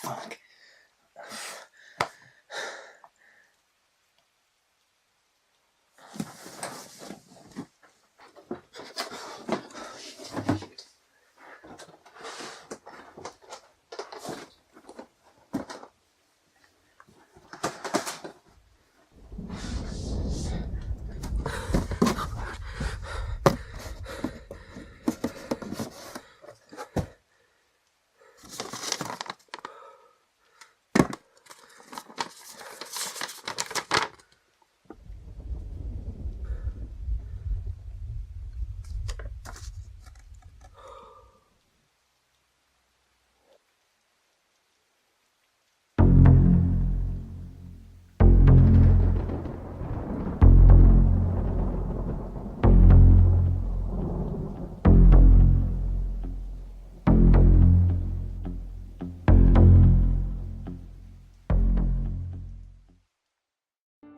Fuck.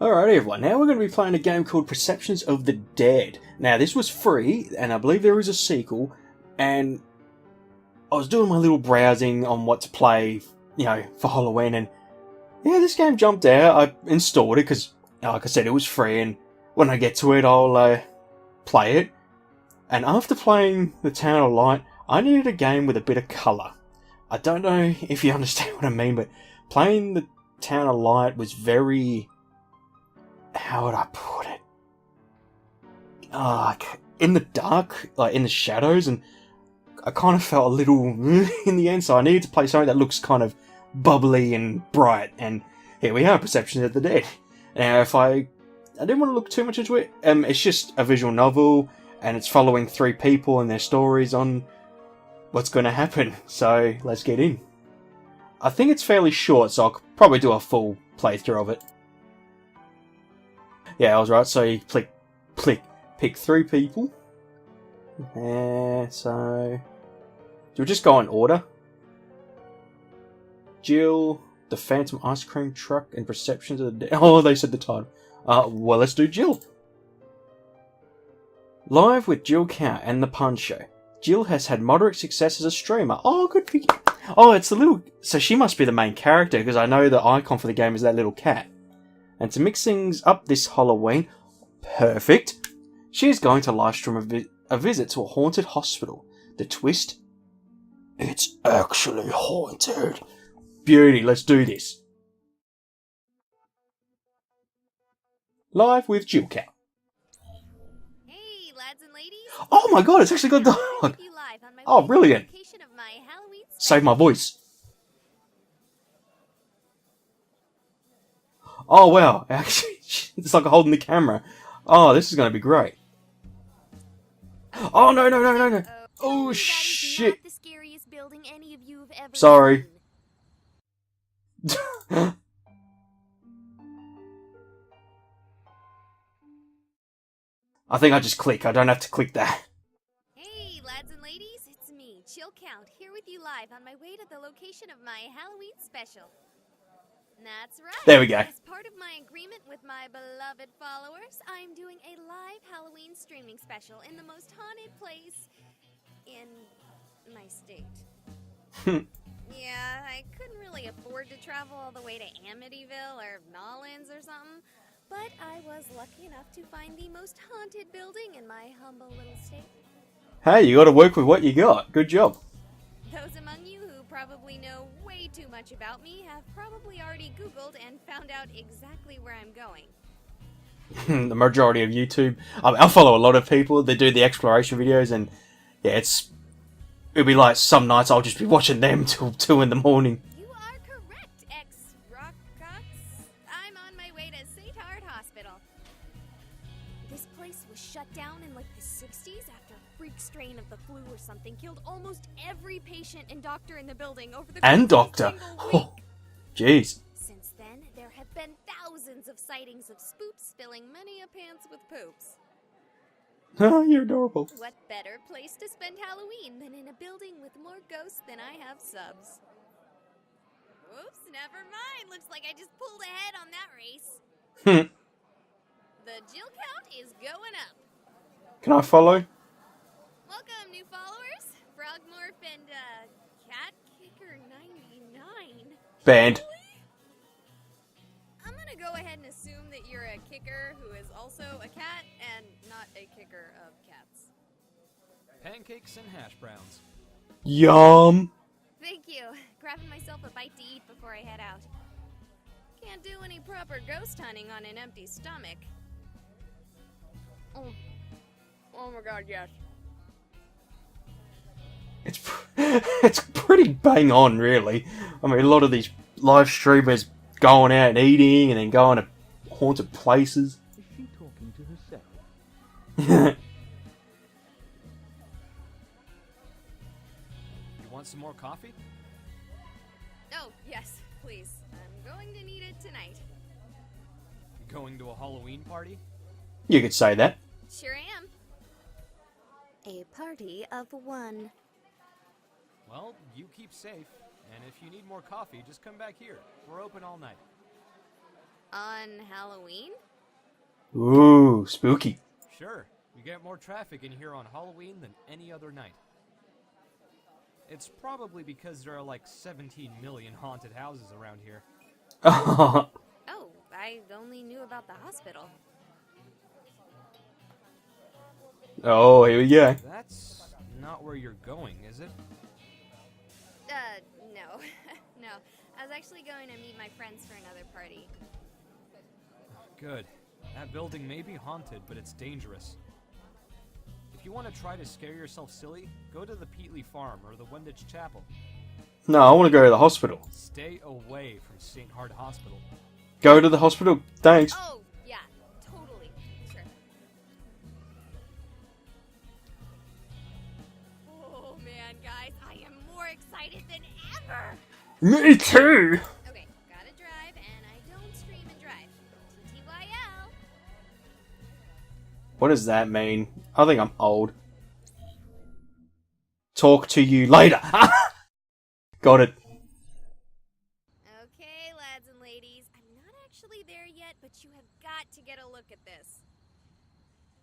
Alright everyone, now we're going to be playing a game called Perceptions of the Dead. Now this was free, and I believe there is a sequel, and I was doing my little browsing on what to play, for Halloween, and yeah, this game jumped out. I installed it because, like I said, it was free, and when I get to it, I'll play it. And after playing The Town of Light, I needed a game with a bit of colour. I don't know if you understand what I mean, but playing The Town of Light was very... how would I put it? In the dark, like in the shadows, and I kind of felt a little in the end, so I needed to play something that looks kind of bubbly and bright, and here we are, Perceptions of the Dead. Now, I didn't want to look too much into it. It's just a visual novel, and it's following 3 people and their stories on what's going to happen, so let's get in. I think it's fairly short, so I'll probably do a full playthrough of it. Yeah, I was right. So you pick 3 people. So we'll just go in order. Jill, the Phantom Ice Cream Truck, and Perceptions of the Dead. Oh, they said the title. Well, let's do Jill. Live with Jill Cow and the Pun Show. Jill has had moderate success as a streamer. Oh, good for you. Oh, it's the little... So she must be the main character, because I know the icon for the game is that little cat. And to mix things up this Halloween, perfect, she is going to livestream a visit to a haunted hospital. The twist? It's actually haunted. Beauty, let's do this. Live with Jill Cow. Hey, lads and ladies. Oh my god, it's actually got dialogue. Oh, brilliant. Save my voice. Oh wow, actually, it's like holding the camera. Oh, this is going to be great. Oh, no. Oh, shit. Sorry. I think I just click. I don't have to click that. Hey, lads and ladies, it's me, Chill Count, here with you live on my way to the location of my Halloween special. That's right. There we go. As part of my agreement with my beloved followers, I'm doing a live Halloween streaming special in the most haunted place in my state. Yeah, I couldn't really afford to travel all the way to Amityville or Nolans or something, but I was lucky enough to find the most haunted building in my humble little state. Hey, you got to work with what you got. Good job. Those among you who probably know way too much about me have probably already Googled and found out exactly where I'm going. The majority of YouTube. I follow a lot of people. They do the exploration videos, and yeah, it'll be like some nights I'll just be watching them till 2 in the morning. You are correct, ex-Rockcox. I'm on my way to St. Hart Hospital. This place was shut down in like the 60s after a freak strain of the flu or something killed almost every patient and doctor in the building over the course And doctor. of a single week. Oh, jeez. Since then, there have been thousands of sightings of spooks spilling many a pants with poops. Oh, you're adorable. What better place to spend Halloween than in a building with more ghosts than I have subs? Whoops, never mind. Looks like I just pulled ahead on that race. The Jill count is going up. Can I follow? Welcome, new followers. Frogmorph and, Cat Kicker 99. Banned. I'm gonna go ahead and assume that you're a kicker who is also a cat and not a kicker of cats. Pancakes and hash browns. Yum. Thank you. Grabbing myself a bite to eat before I head out. Can't do any proper ghost hunting on an empty stomach. Oh my god, yes. It's pretty bang on, really. I mean, a lot of these live streamers going out and eating and then going to haunted places. Is she talking to herself? You want some more coffee? Oh, yes, please. I'm going to need it tonight. You going to a Halloween party? You could say that. Sure am. A party of one. Well, you keep safe, and if you need more coffee, just come back here. We're open all night. On Halloween? Ooh, spooky. Sure, you get more traffic in here on Halloween than any other night. It's probably because there are like 17 million haunted houses around here. Oh, I only knew about the hospital. Oh, here we go. That's not where you're going, is it? No. No. I was actually going to meet my friends for another party. Good. That building may be haunted, but it's dangerous. If you want to try to scare yourself silly, go to the Peatley Farm or the Wenditch Chapel. No, I want to go to the hospital. Stay away from St. Hard Hospital. Go to the hospital, thanks. Oh, yeah, totally. Sure. Oh, man, guys, I am more excited than ever. Me too. Okay, gotta drive, and I don't stream and drive. TTYL. What does that mean? I think I'm old. Talk to you later. Got it. Okay, lads and ladies, I'm not actually there yet, but you have got to get a look at this.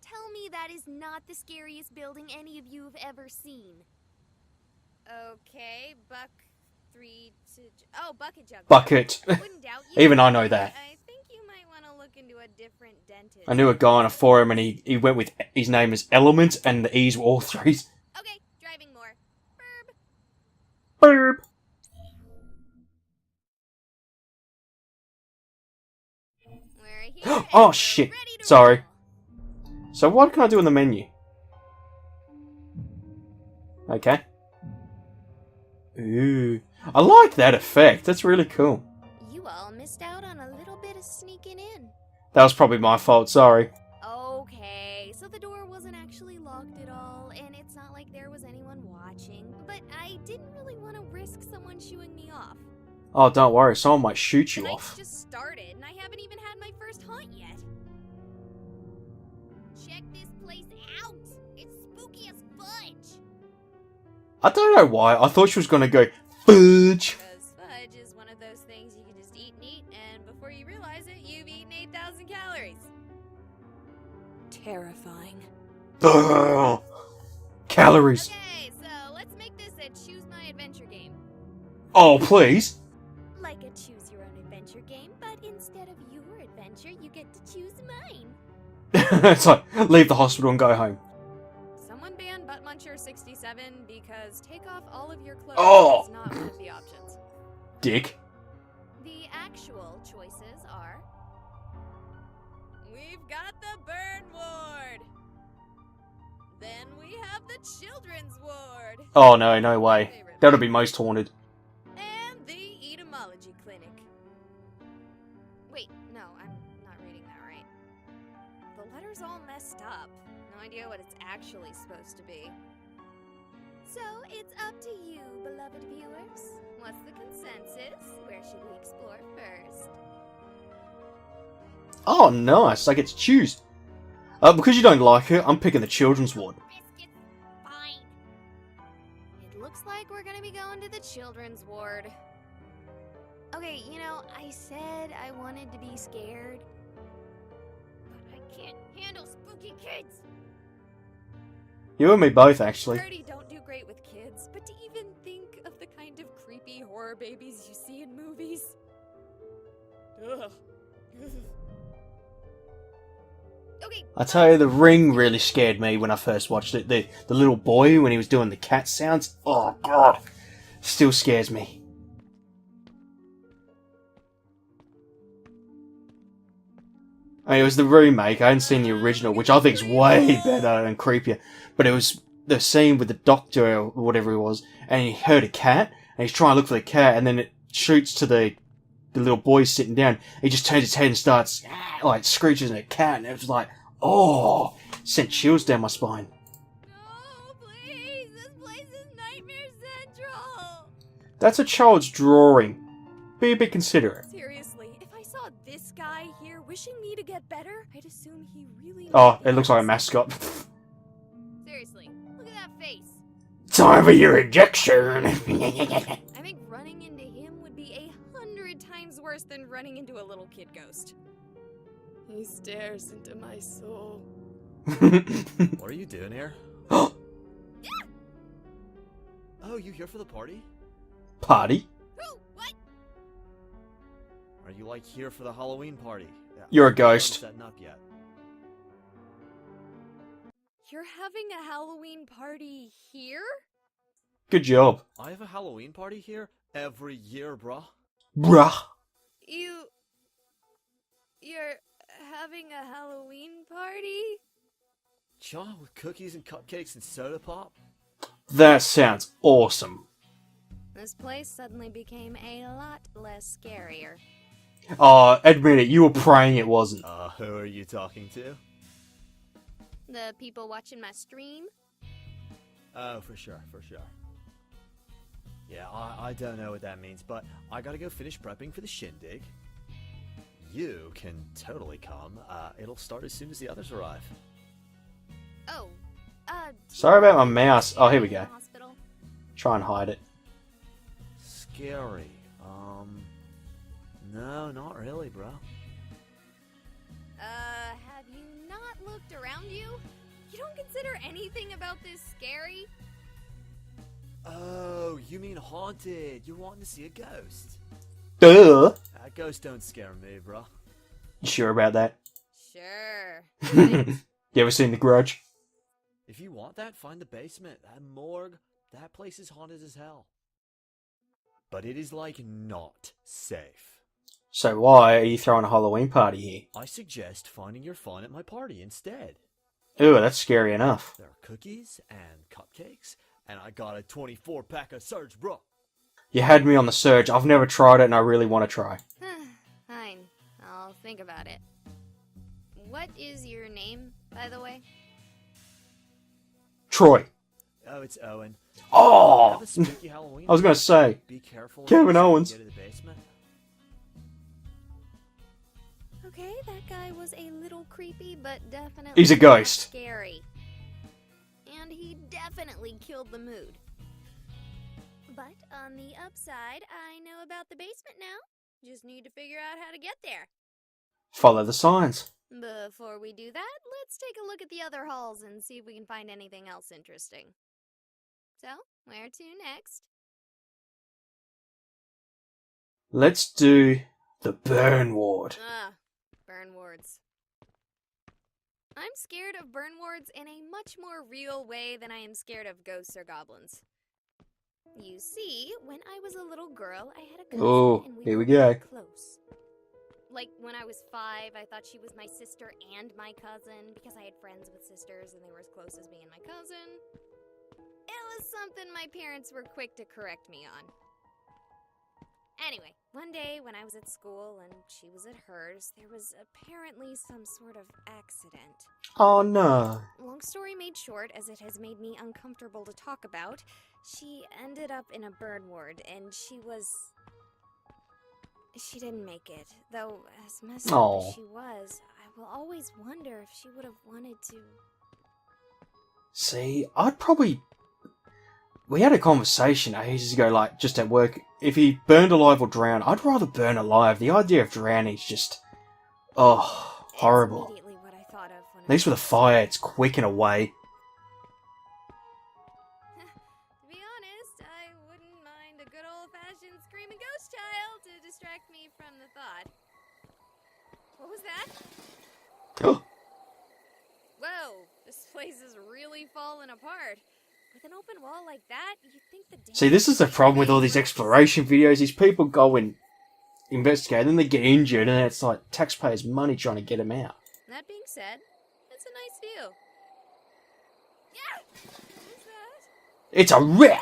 Tell me that is not the scariest building any of you have ever seen. Okay, bucket juggler. Bucket. Wouldn't doubt you. Even I know that. I think you might want to look into a different dentist. I knew a guy on a forum and he went with, his name is Element and the E's were all threes. Okay, driving more. Burb. Burp. We're here. Oh, and we're shit. ready to Sorry. roll. So what can I do in the menu? Okay. Ooh. I like that effect. That's really cool. You all missed out on a little bit of sneaking in. That was probably my fault, sorry. Okay, so the door wasn't actually locked at all, and it's not like there was anyone watching, but I didn't really want to risk someone shooing me off. Oh, don't worry, someone might shoot you The off. night's just started, and I haven't even had my first hunt yet. Check this place out! It's spooky as fudge! I don't know why, I thought she was gonna go fudge. Because fudge is one of those things you can just eat and eat, and before you realize it, you've eaten 8,000 calories. Terrifying. Ugh. Calories. Okay, so let's make this a choose my adventure game. Oh, please. Like a choose your own adventure game, but instead of your adventure, you get to choose mine. It's like, leave the hospital and go home. Someone ban Butt Muncher 67 because take off all of your clothes Oh. is not one of the options. Dick. The actual choices are... We've got the burn ward. Then we have the children's ward. Oh no, no way. That would be most haunted. And the etymology clinic. Wait, no, I'm not reading that right. The letter's all messed up. No idea what it's actually supposed to be. So, it's up to you, beloved viewers. What's the consensus? Where should we explore first? Oh, nice. I get to choose. Because you don't like her, I'm picking the children's ward. Biscuits, fine. It looks like we're gonna be going to the children's ward. Okay, you know, I said I wanted to be scared. But I can't handle spooky kids. You and me both, actually. I already don't do great with kids, but to even think of the kind of creepy creepy horror babies you see in movies. Ugh. Okay. I tell you, The Ring really scared me when I first watched it. The little boy, when he was doing the cat sounds, oh god, still scares me. I mean, it was the remake. I hadn't seen the original, which I think is way better and creepier. But it was the scene with the doctor or whatever it was, and he heard a cat, and he's trying to look for the cat, and then it shoots to the little boy sitting down. He just turns his head and starts like screeches at a cat, and it was like, oh, sent chills down my spine. No, please! This place is Nightmare Central! That's a child's drawing. Be a bit considerate. Seriously, if I saw this guy here wishing me to get better, I'd assume he really... Oh, it looks like a mascot. Seriously, look at that face. Time for your injection. I think running into him would be 100 times worse than running into a little kid ghost. He stares into my soul. What are you doing here? Oh, you here for the party? Party? Who? What? Are you like here for the Halloween party? Yeah, You're a I haven't ghost. setting up yet. You're having a Halloween party here? Good job. I have a Halloween party here every year, bruh. Bruh. You're having a Halloween party? Cha, with cookies and cupcakes and soda pop? That sounds awesome. This place suddenly became a lot less scarier. Oh, admit it, you were praying it wasn't. Who are you talking to? The people watching my stream? Oh, for sure. Yeah, I don't know what that means, but I gotta go finish prepping for the shindig. You can totally come. It'll start as soon as the others arrive. Oh, Sorry about my mouse. Oh, here we go. Hospital? Try and hide it. Scary. No, not really, bro. Have you not looked around you? You don't consider anything about this scary? Oh, you mean haunted. You're wanting to see a ghost. Duh. Ghosts don't scare me, bro. You sure about that? Sure. You ever seen The Grudge? If you want that, find the basement. That morgue, that place is haunted as hell. But it is, like, not safe. So why are you throwing a Halloween party here? I suggest finding your fun at my party instead. Ooh, that's scary enough. There are cookies and cupcakes, and I got a 24-pack of Surge, bro. You had me on the Surge. I've never tried it and I really want to try. Fine. I'll think about it. What is your name, by the way? Troy. Oh, it's Owen. Oh! Have a spooky Halloween. I was going to say. Be careful. Kevin when you Owens. Get to the basement. Okay, that guy was a little creepy, but definitely He's a not ghost. Scary. And he definitely killed the mood. But on the upside, I know about the basement now. Just need to figure out how to get there. Follow the signs. Before we do that, let's take a look at the other halls and see if we can find anything else interesting. So, where to next? Let's do the burn ward. Burn wards. I'm scared of burn wards in a much more real way than I am scared of ghosts or goblins. You see, when I was a little girl, I had a cousin Oh, and here we were go. very close. Like, when I was 5, I thought she was my sister and my cousin because I had friends with sisters and they were as close as me and my cousin. It was something my parents were quick to correct me on. Anyway, one day when I was at school and she was at hers, there was apparently some sort of accident. Oh no. Long story made short, as it has made me uncomfortable to talk about, she ended up in a burn ward and she didn't make it. Though, as messed up as she was, I will always wonder if she would have wanted to. See, I'd probably... We had a conversation ages ago, like, just at work. If he burned alive or drowned, I'd rather burn alive. The idea of drowning is just... Oh, horrible. It's immediately what I thought of when At least with a fire, it's quick and away. To be honest, I wouldn't mind a good old-fashioned distract me from the thought. What was that? Oh, Whoa, this place is really falling apart. With an open wall like that, you'd think the damage see, this is the problem with all these exploration videos. These people go and investigate, then they get injured, and it's like taxpayers' money trying to get them out. That being said, it's a nice view. Yeah! What's that? It's a rat!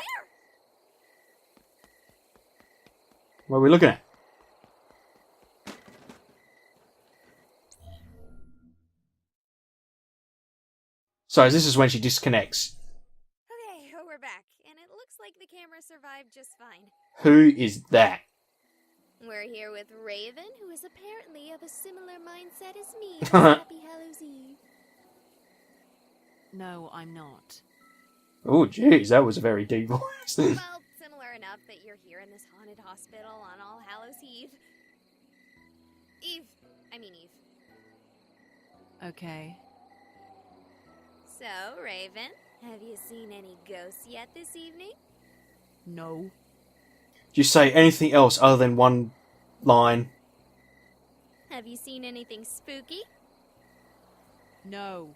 What are we looking at? So this is when she disconnects. Okay, we're back, and it looks like the camera survived just fine. Who is that? We're here with Raven, who is apparently of a similar mindset as me. Happy Hallows Eve. No, I'm not. Oh, jeez, that was a very deep voice. Well, similar enough that you're here in this haunted hospital on All Hallows Eve. Eve. Okay. So, Raven, have you seen any ghosts yet this evening? No. Did you say anything else other than one line? Have you seen anything spooky? No.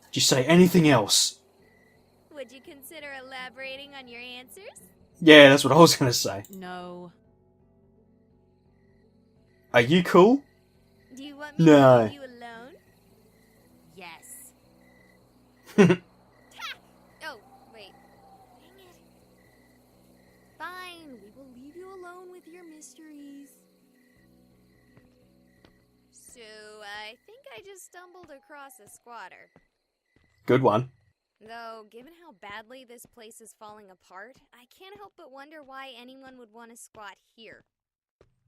Did you say anything else? Would you consider elaborating on your answers? Yeah, that's what I was going to say. No. Are you cool? Do you want me No. to leave you alone? Yes. Oh, wait. Dang it. Fine, we will leave you alone with your mysteries. So, I think I just stumbled across a squatter. Good one. Though, given how badly this place is falling apart, I can't help but wonder why anyone would want to squat here.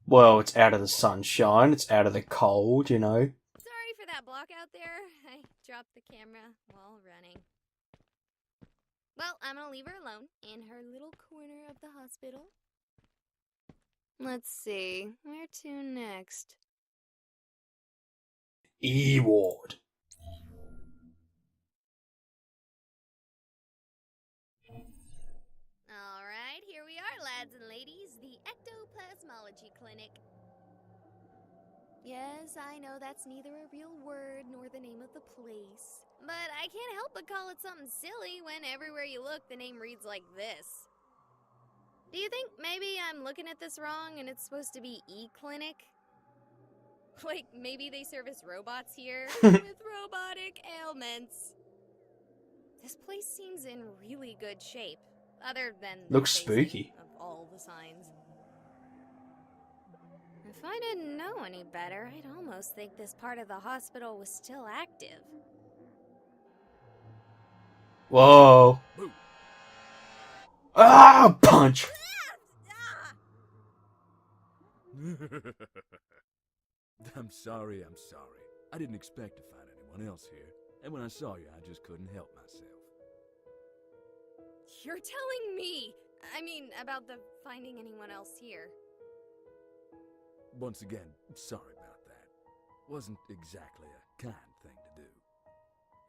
Well, it's out of the sunshine, it's out of the cold, you know. Sorry for that block out there. I dropped the camera while running. Well, I'm gonna leave her alone in her little corner of the hospital. Let's see, where to next? E-Ward. Alright, here we are, lads and ladies, the Ectoplasmology Clinic. Yes, I know that's neither a real word nor the name of the place. But I can't help but call it something silly when everywhere you look the name reads like this. Do you think maybe I'm looking at this wrong and it's supposed to be E-Clinic? Like, maybe they service robots here with robotic ailments. This place seems in really good shape, other than the Looks spacing spooky. of all the signs. If I didn't know any better, I'd almost think this part of the hospital was still active. Whoa. Ah, punch! I'm sorry. I didn't expect to find anyone else here. And when I saw you, I just couldn't help myself. You're telling me, about the finding anyone else here. Once again, sorry about that. Wasn't exactly a kind thing to do.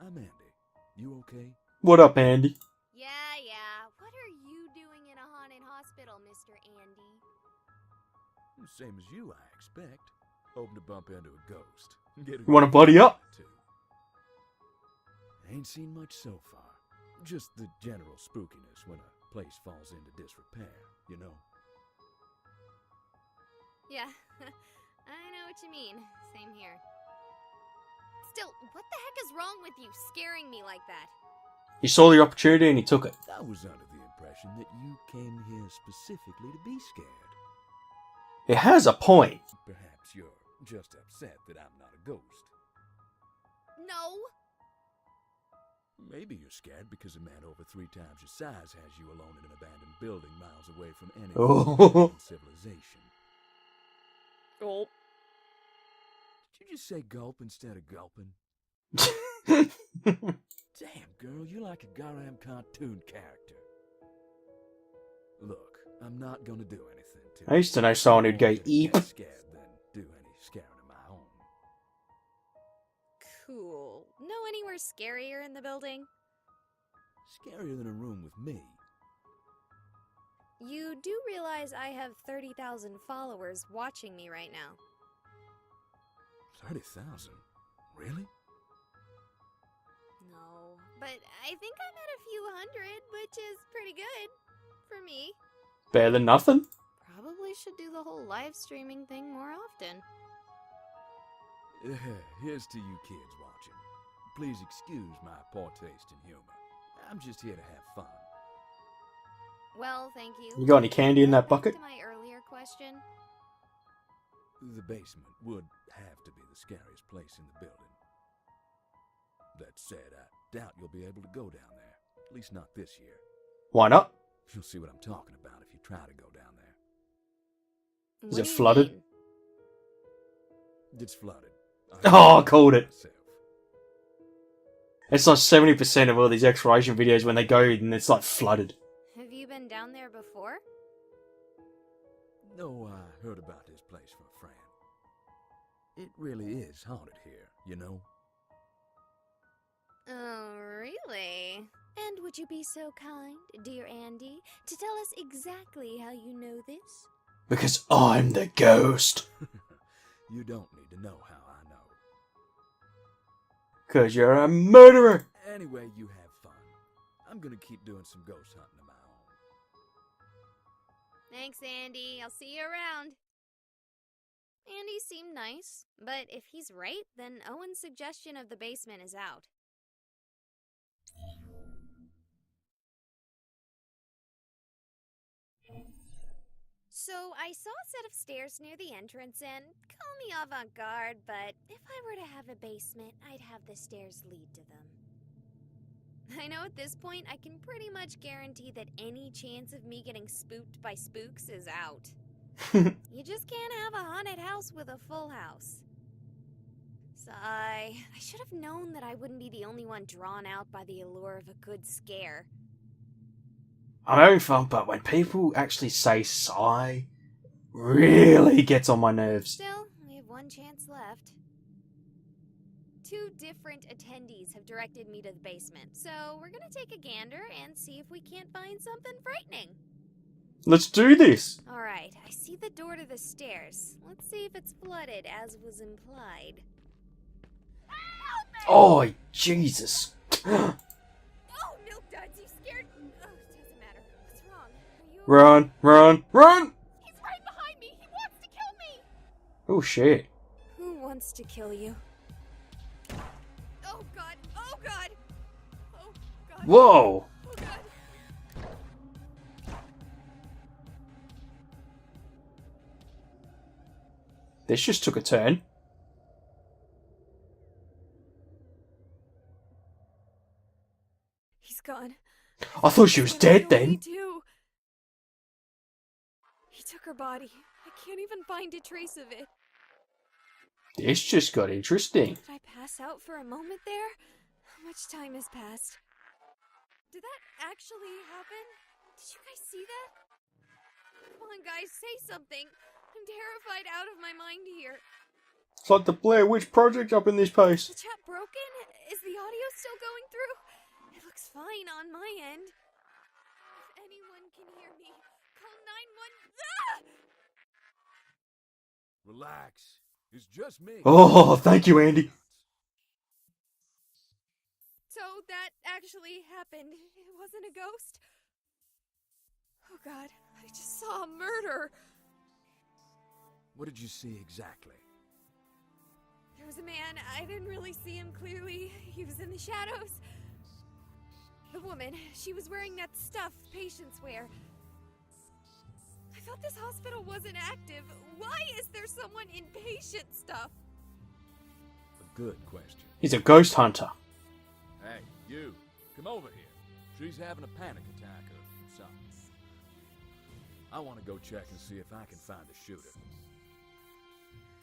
I'm Andy. You okay? What up, Andy? Yeah. What are you doing in a haunted hospital, Mr. Andy? Same as you, I expect. Hoping to bump into a ghost. Get You wanna buddy up? Too. Ain't seen much so far. Just the general spookiness when a place falls into disrepair, you know? Yeah, I know what you mean. Same here. Still, what the heck is wrong with you, scaring me like that? He saw the opportunity and he took it. I was under the impression that you came here specifically to be scared. It has a point. Perhaps you're just upset that I'm not a ghost. No! Maybe you're scared because a man over 3 times your size has you alone in an abandoned building miles away from any Oh. civilization. Gulp. Did you just say gulp instead of gulping? Damn, girl, you're like a goddamn cartoon character. Look, I'm not gonna do anything to I used to know someone who'd go, Better eep. get scared than do any scaring of my own. Cool. Know anywhere scarier in the building? Scarier than a room with me. You do realize I have 30,000 followers watching me right now. 30,000? Really? No, but I think I'm at a few hundred, which is pretty good. For me. Better than nothing. Probably should do the whole live streaming thing more often. Here's to you kids watching. Please excuse my poor taste in humor. I'm just here to have fun. Well, thank you. You got any candy in that Back bucket? to my earlier question. The basement would have to be the scariest place in the building. That said, I doubt you'll be able to go down there. At least not this year. Why not? You'll see what I'm talking about if you try to go down there. What Is it do you flooded? mean? It's flooded. Oh, I called it. Myself. It's like 70% of all these exploration videos when they go and it's like flooded. Have you been down there before? No, I heard about this place from a friend. It really is haunted here, you know? Oh, really? And would you be so kind, dear Andy, to tell us exactly how you know this? Because I'm the ghost. You don't need to know how I know. Because you're a murderer. Anyway, you have fun. I'm gonna keep doing some ghost hunting of my own. Thanks, Andy. I'll see you around. Andy seemed nice, but if he's right, then Owen's suggestion of the basement is out. So I saw a set of stairs near the entrance and call me avant-garde, but if I were to have a basement, I'd have the stairs lead to them. I know at this point I can pretty much guarantee that any chance of me getting spooked by spooks is out. You just can't have a haunted house with a full house. Sigh. I should have known that I wouldn't be the only one drawn out by the allure of a good scare. I'm having fun, but when people actually say sigh, really gets on my nerves. Still, we have one chance left. 2 different attendees have directed me to the basement, so we're gonna take a gander and see if we can't find something frightening. Let's do this. Alright, I see the door to the stairs. Let's see if it's flooded, as was implied. Oh, Jesus. Oh, Milk Duds, you scared... Oh, it doesn't matter. What's wrong? Are you... Run, run, run! He's right behind me! He wants to kill me! Oh, shit. Who wants to kill you? Oh, God! Oh, God! Oh, God! Whoa! Oh, God! This just took a turn. He's gone. I thought she was dead then. Too. He took her body. I can't even find a trace of it. This just got interesting. Did I pass out for a moment there? How much time has passed? Did that actually happen? Did you guys see that? Come on, guys, say something. I'm terrified out of my mind here. It's like the Blair Witch Project up in this place. Is the chat broken? Is the audio still going through? It looks fine on my end. If anyone can hear me, call 911. Ah! Relax. It's just me. Oh, thank you, Andy. So that actually happened. It wasn't a ghost. Oh God, I just saw a murder. What did you see exactly? There was a man. I didn't really see him clearly. He was in the shadows. The woman, she was wearing that stuff patients wear. I thought this hospital wasn't active. Why is there someone in patient stuff? A good question. He's a ghost hunter. Hey, you. Come over here. She's having a panic attack or something. I want to go check and see if I can find the shooter.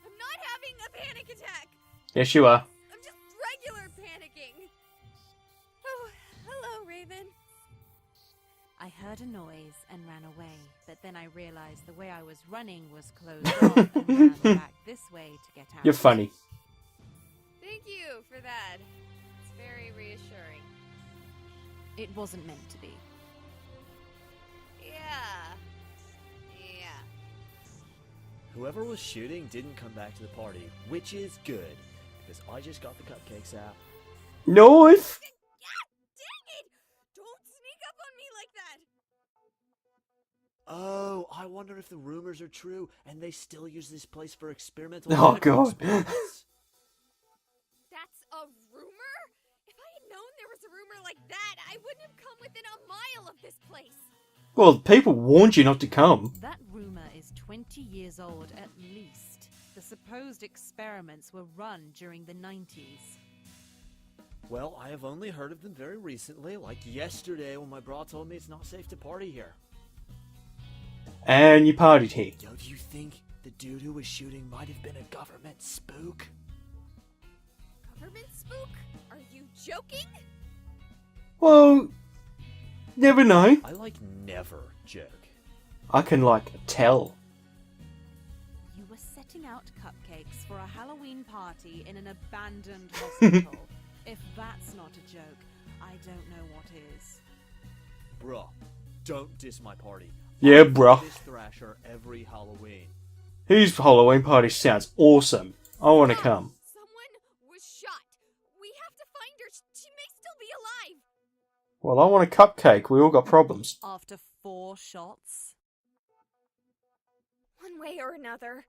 I'm not having a panic attack. Yes, you are. I'm just regular panicking. Oh, hello, Raven. I heard a noise and ran away, but then I realized the way I was running was closed off and ran back this way to get out. You're funny. Thank you for that. It's very reassuring. It wasn't meant to be. Yeah. Whoever was shooting didn't come back to the party, which is good, because I just got the cupcakes out. Nice! Dang it! Don't sneak up on me like that! Oh, I wonder if the rumors are true and they still use this place for experimental Oh, medical God. experiments. That's a rumor? If I had known there was a rumor like that, I wouldn't have come within a mile of this place. Well, people warned you not to come. That rumor is 20 years old at least. The supposed experiments were run during the 90s. Well, I have only heard of them very recently, like yesterday when my bra told me it's not safe to party here. And you partied here. Yo, do you think the dude who was shooting might have been a government spook? Government spook? Are you joking? Well, never know. I never joke. I can, tell. You were setting out cupcakes for a Halloween party in an abandoned hospital. If that's not a joke, I don't know what is. Bruh, don't diss my party. Yeah, I bruh. This Thrasher every Halloween. His Halloween party sounds awesome. I want to come. Someone was shot. We have to find her. She may still be alive. Well, I want a cupcake. We all got problems. After 4 shots? One way or another.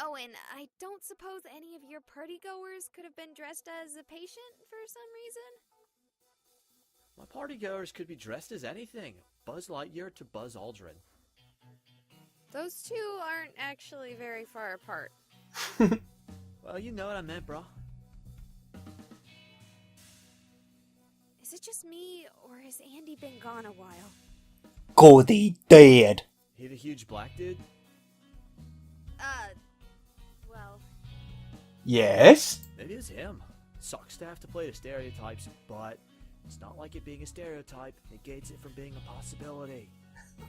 Oh, and I don't suppose any of your partygoers could have been dressed as a patient for some reason? My partygoers could be dressed as anything. Buzz Lightyear to Buzz Aldrin. Those two aren't actually very far apart. Well, you know what I meant, bro. Is it just me, or has Andy been gone a while? Gordy dead. He the huge black dude? Well... Yes? Maybe it's him. Sucks to have to play the stereotypes, but it's not like it being a stereotype negates it from being a possibility.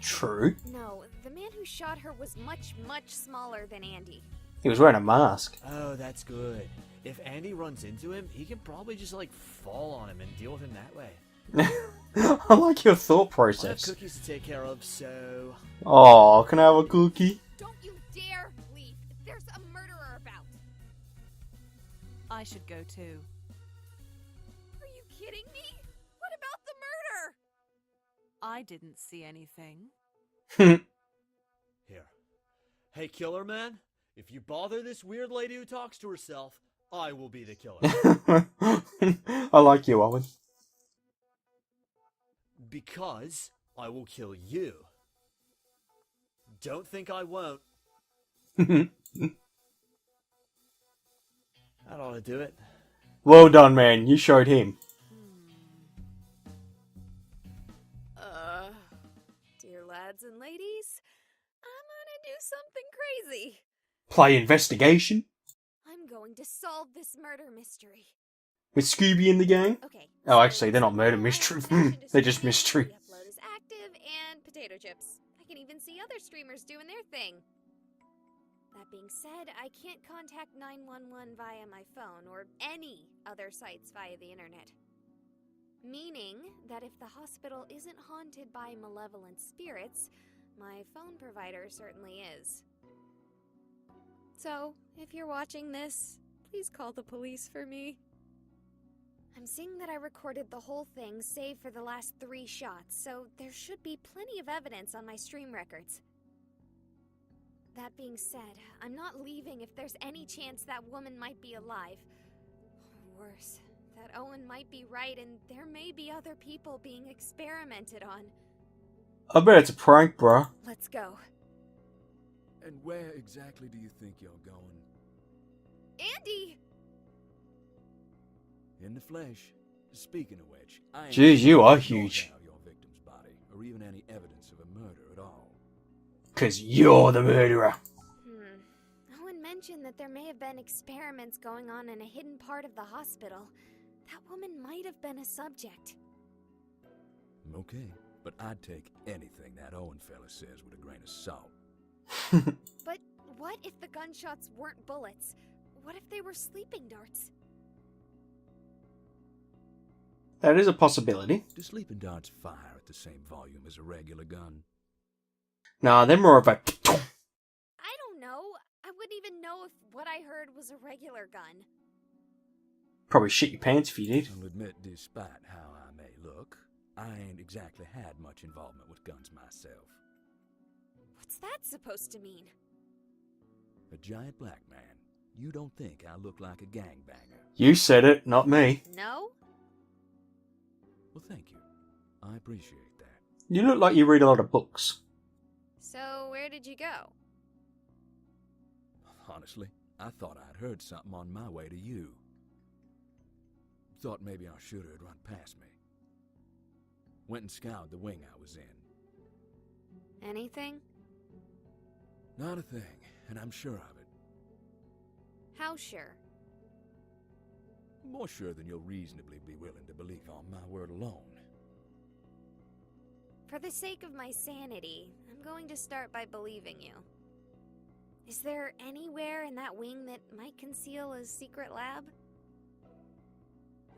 True. No, the man who shot her was much, much smaller than Andy. He was wearing a mask. Oh, that's good. If Andy runs into him, he can probably just, fall on him and deal with him that way. I like your thought I have process. cookies to take care of, so... Oh, can I have a cookie? Don't you dare leave! There's a murderer about! I should go too. Are you kidding me? What about the murder? I didn't see anything. Here. Hey, killer man, if you bother this weird lady who talks to herself, I will be the killer. I like you, Owen. Because I will kill you. Don't think I won't. That ought to do it. Well done, man. You showed him. Dear lads and ladies, I'm gonna do something crazy. Play investigation I'm going to solve this murder mystery. with Scooby in the game. Okay. Oh, actually, they're not murder I have mystery. Stash They're just Industry, mystery. The upload is active, and potato chips. I can even see other streamers doing their thing. That being said, I can't contact 911 via my phone or any other sites via the internet. Meaning that if the hospital isn't haunted by malevolent spirits, my phone provider certainly is. So, if you're watching this, please call the police for me. I'm seeing that I recorded the whole thing save for the last 3 shots, so there should be plenty of evidence on my stream records. That being said, I'm not leaving if there's any chance that woman might be alive. Or worse, that Owen might be right and there may be other people being experimented on. I bet it's a prank, bruh. Let's go. And where exactly do you think you're going? Andy! In the flesh. Speaking of which, I ain't Jeez, you are nor huge. now your victim's body, or even any evidence of a murder at all. 'Cause you're the murderer. Owen mentioned that there may have been experiments going on in a hidden part of the hospital. That woman might have been a subject. Okay, but I'd take anything that Owen fella says with a grain of salt. But what if the gunshots weren't bullets? What if they were sleeping darts? That is a possibility. Do sleeping darts fire at the same volume as a regular gun? Nah, they're more of a... even know if what I heard was a regular gun. Probably shit your pants if you did. I'll admit, despite how I may look, I ain't exactly had much involvement with guns myself. What's that supposed to mean? A giant black man. You don't think I look like a gangbanger? You said it, not me. No? Well, thank you. I appreciate that. You look like you read a lot of books. So, where did you go? Honestly, I thought I'd heard something on my way to you. Thought maybe our shooter had run past me. Went and scoured the wing I was in. Anything? Not a thing, and I'm sure of it. How sure? More sure than you'll reasonably be willing to believe on my word alone. For the sake of my sanity, I'm going to start by believing you. Is there anywhere in that wing that might conceal a secret lab?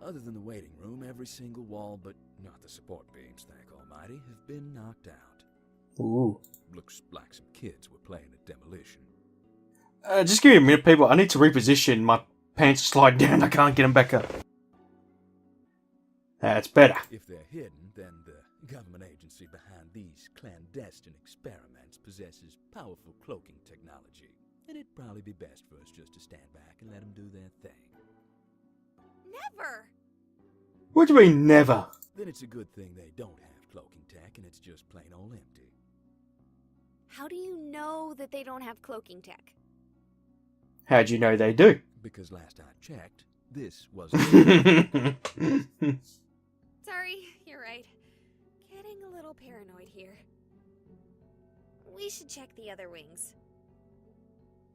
Other than the waiting room, every single wall, but not the support beams, thank Almighty, have been knocked out. Ooh. Looks like some kids were playing at demolition. Just give me a minute, people. I need to reposition. My pants slide down. I can't get them back up. That's better. If they're hidden, then the government agency behind these clandestine experiments possesses powerful cloaking technology, and it'd probably be best for us just to stand back and let them do their thing. Never! What do you mean, never? Then it's a good thing they don't have cloaking tech and it's just plain old empty. How do you know that they don't have cloaking tech? How'd you know they do? Because last I checked, this was... Sorry, you're right. Getting a little paranoid here. We should check the other wings.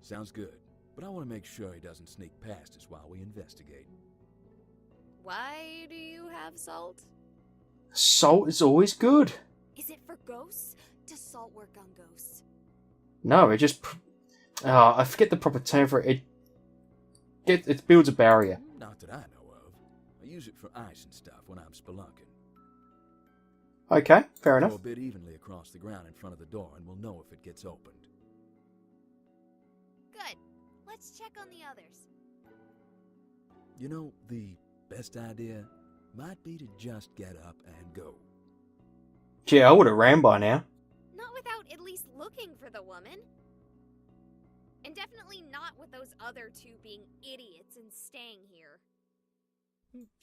Sounds good, but I want to make sure he doesn't sneak past us while we investigate. Why do you have salt? Salt is always good. Is it for ghosts? Does salt work on ghosts? No, it just... I forget the proper term for it. It builds a barrier. Not that I know of. I use it for ice and stuff when I'm spelunking. Okay, fair Throw enough. a bit evenly across the ground in front of the door and we'll know if it gets opened. Good. Let's check on the others. You know, the best idea might be to just get up and go. Gee, I would have ran by now. Not without at least looking for the woman. And definitely not with those other two being idiots and staying here.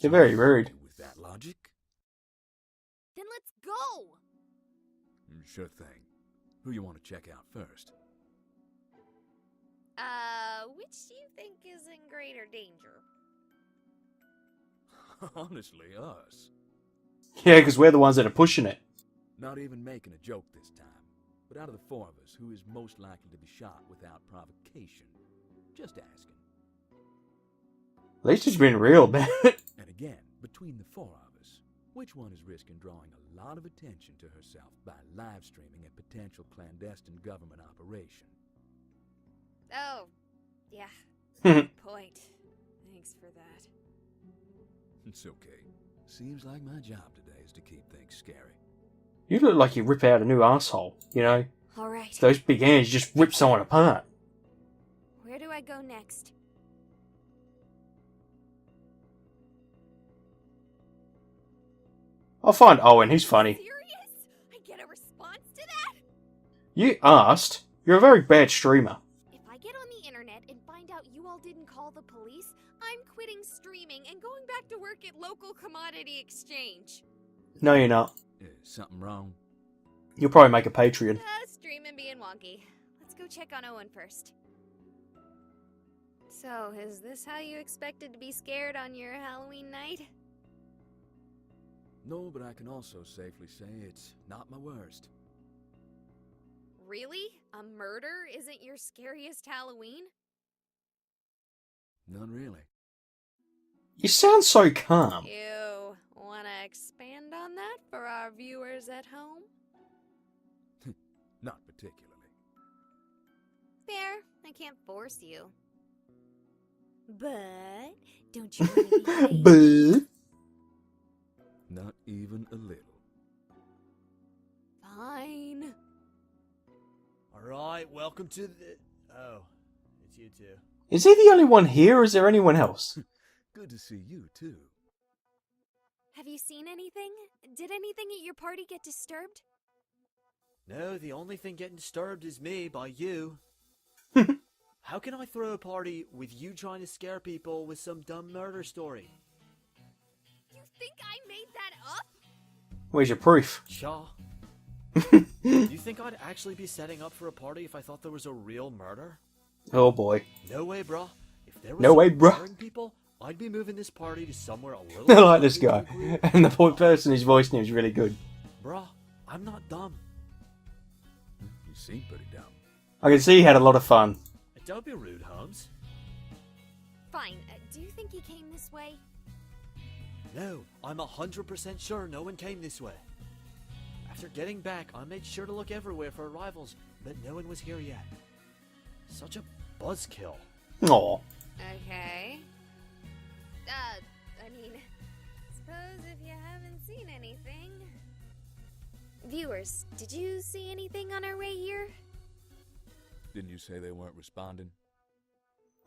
They're very rude. With that logic? Then let's go! Sure thing. Who you want to check out first? Which do you think is in greater danger? Honestly, us. Yeah, because we're the ones that are pushing it. Not even making a joke this time. But out of the four of us, who is most likely to be shot without provocation? Just asking. At least it's been real about it. And again, between the four of us, which one is risking drawing a lot of attention to herself by live streaming a potential clandestine government operation? Oh, yeah. Good point. Thanks for that. It's okay. Seems like my job today is to keep things scary. You look like you rip out a new asshole, you know? Alright. Those big hands just rip someone apart. Where do I go next? I'll find Owen, he's funny. Serious? I get a response to that? You asked. You're a very bad streamer. If I get on the internet and find out you all didn't call the police, I'm quitting streaming and going back to work at local commodity exchange. No, you're not. Is something wrong? You'll probably make a Patreon. Streaming being wonky. Let's go check on Owen first. So, is this how you expected to be scared on your Halloween night? No, but I can also safely say it's not my worst. Really? A murder isn't your scariest Halloween? None really. You sound so calm. You wanna expand on that for our viewers at home? Not particularly. Fair. I can't force you. But don't you want to be But Not even a little. fine? Alright, welcome to the... Oh, It's you too. Is he the only one here, or is there anyone else? Good to see you, too. Have you seen anything? Did anything at your party get disturbed? No, the only thing getting disturbed is me by you. How can I throw a party with you trying to scare people with some dumb murder story? You think I made that up? Where's your proof? Cha. You think I'd actually be setting up for a party if I thought there was a real murder? Oh boy. No way, bruh. If there was No way, some bruh. murdering people, I'd be moving this party to somewhere a little. I like this guy. nuclear. And the poor person who's voicing him is really good. Bruh, I'm not dumb. You seem pretty dumb. I can see he had a lot of fun. Don't be rude, Holmes. Fine. Do you think he came this way? No, I'm 100% sure no one came this way. After getting back, I made sure to look everywhere for arrivals, but no one was here yet. Such a buzzkill. Aw. Okay. I mean, suppose if you haven't seen anything. Viewers, did you see anything on our way here? Didn't you say they weren't responding?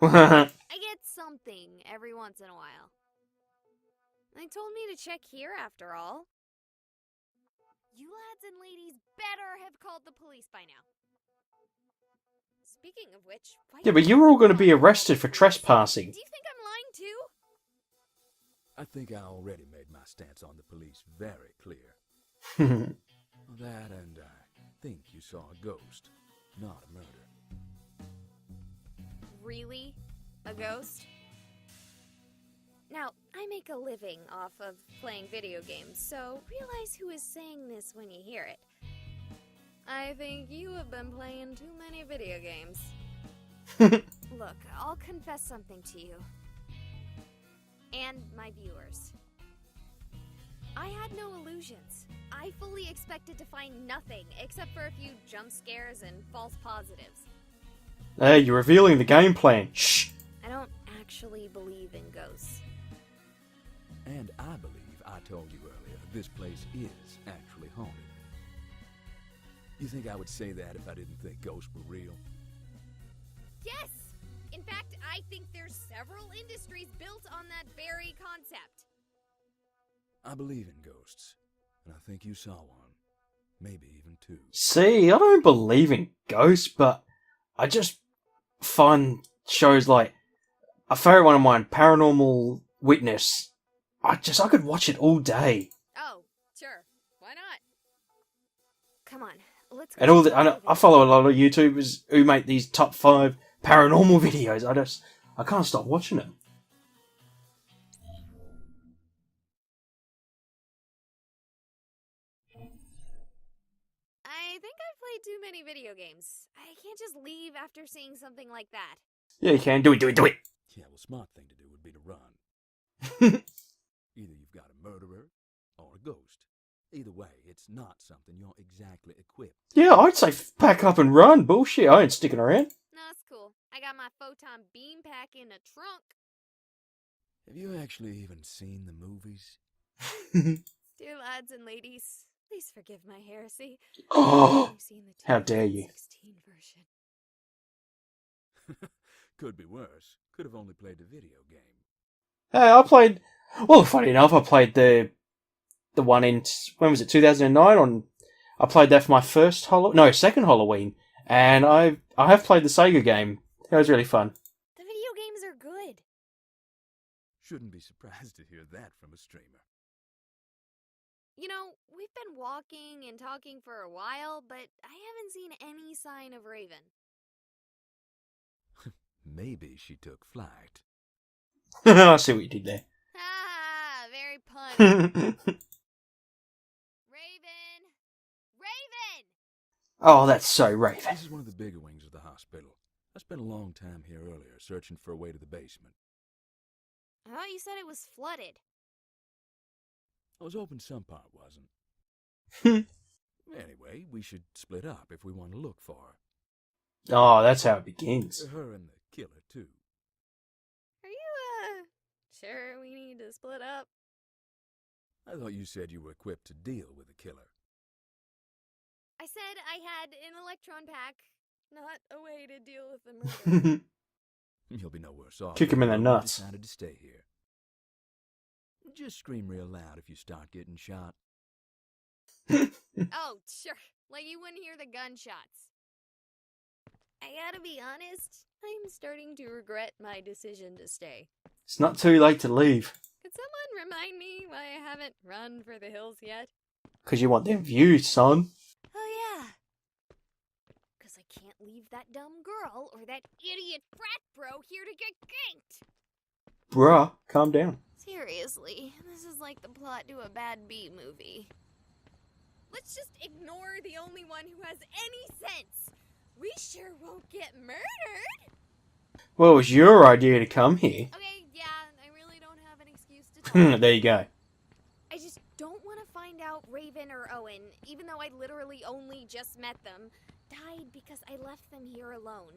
I get something every once in a while. They told me to check here after all. You lads and ladies better have called the police by now. Speaking of which, why Yeah, but you were all going to be arrested for trespassing. Do you think I'm lying too? I think I already made my stance on the police very clear. That and I think you saw a ghost, not a murder. Really? A ghost? Now, I make a living off of playing video games, so realize who is saying this when you hear it. I think you have been playing too many video games. Look, I'll confess something to you. And my viewers. I had no illusions. I fully expected to find nothing except for a few jump scares and false positives. Hey, you're revealing the game plan. Shh. I don't actually believe in ghosts. And I believe I told you earlier this place is actually haunted. You think I would say that if I didn't think ghosts were real? Yes! In fact, I think there's several industries built on that very concept. I believe in ghosts, and I think you saw one. Maybe even two. See, I don't believe in ghosts, but I just find shows like a favourite one of mine, Paranormal Witness. I could watch it all day. Oh, sure. Why not? Come on, let's go. And all I follow a lot of YouTubers who make these top 5 paranormal videos. I can't stop watching them. I think I've played too many video games. I can't just leave after seeing something like that. Yeah, you can. Do it. Yeah, well, smart thing to do would be to run. Either you've got a murderer or a ghost. Either way, it's not something you're exactly equipped. Yeah, I'd say pack up and run. Bullshit, I ain't sticking around. No, it's cool. I got my photon beam pack in the trunk. Have you actually even seen the movies? Dear lads and ladies, please forgive my heresy. Oh, I've seen the how dare you. 2016 version. Could be worse. Could have only played the video game. Hey, I played. Well, funny enough, I played the one in, when was it, 2009? I played that for my second Halloween, and I have played the Sega game. It was really fun. The video games are good. Shouldn't be surprised to hear that from a streamer. You know, we've been walking and talking for a while, but I haven't seen any sign of Raven. Maybe she took flight. I see what you did there. Ah, very punny. Raven! Raven! Oh, that's so Raven. This is one of the bigger wings of the hospital. I spent a long time here earlier searching for a way to the basement. I thought you said it was flooded. I was hoping some part wasn't. Anyway, we should split up if we want to look for her. Oh, that's how it begins. Her and the killer, too. Are you, sure we need to split up? I thought you said you were equipped to deal with the killer. I said I had an electron pack, not a way to deal with the murder. You'll be no worse off. Kick him in the if you nuts. Decided to stay here. Just scream real loud if you start getting shot. Oh, sure. Like you wouldn't hear the gunshots. I gotta be honest, I'm starting to regret my decision to stay. It's not too late to leave. Could someone remind me why I haven't run for the hills yet? Because you want them views, son. Oh, yeah. Because I can't leave that dumb girl or that idiot frat bro here to get ganked. Bruh, calm down. Seriously, this is like the plot to a bad B movie. Let's just ignore the only one who has any sense. We sure won't get murdered. Well, it was your idea to come here. Okay, yeah, I really don't have an excuse to talk. There you go. I just don't want to find out Raven or Owen, even though I literally only just met them, died because I left them here alone.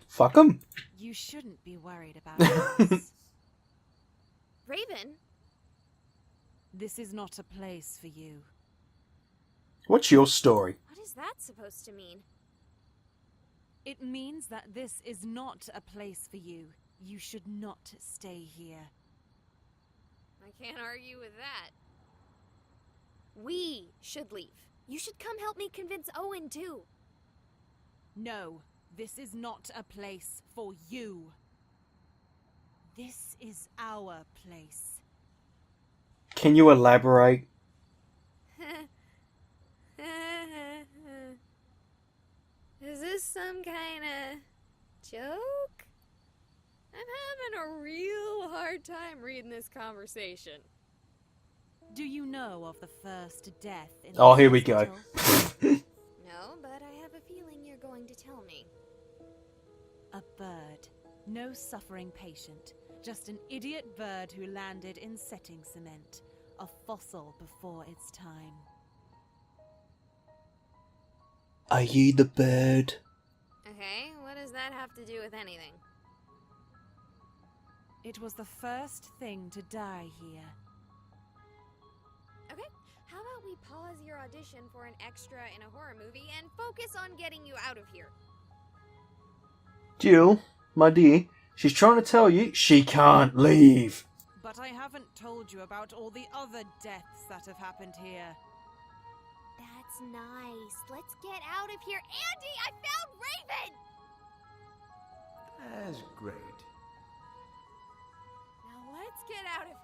Fuck 'em. You shouldn't be worried about this. Raven? This is not a place for you. What's your story? What is that supposed to mean? It means that this is not a place for you. You should not stay here. I can't argue with that. We should leave. You should come help me convince Owen, too. No, this is not a place for you. This is our place. Can you elaborate? Is this some kind of joke? I'm having a real hard time reading this conversation. Do you know of the first death in Oh, the here we go. hospital? No, but I have a feeling you're going to tell me. A bird. No suffering patient. Just an idiot bird who landed in setting cement. A fossil before its time. Are you the bird? Okay, what does that have to do with anything? It was the first thing to die here. Okay, how about we pause your audition for an extra in a horror movie and focus on getting you out of here? Jill, my dear, she's trying to tell you she can't leave. But I haven't told you about all the other deaths that have happened here. That's nice. Let's get out of here. Andy, I found Raven! That's great. Now let's get out of...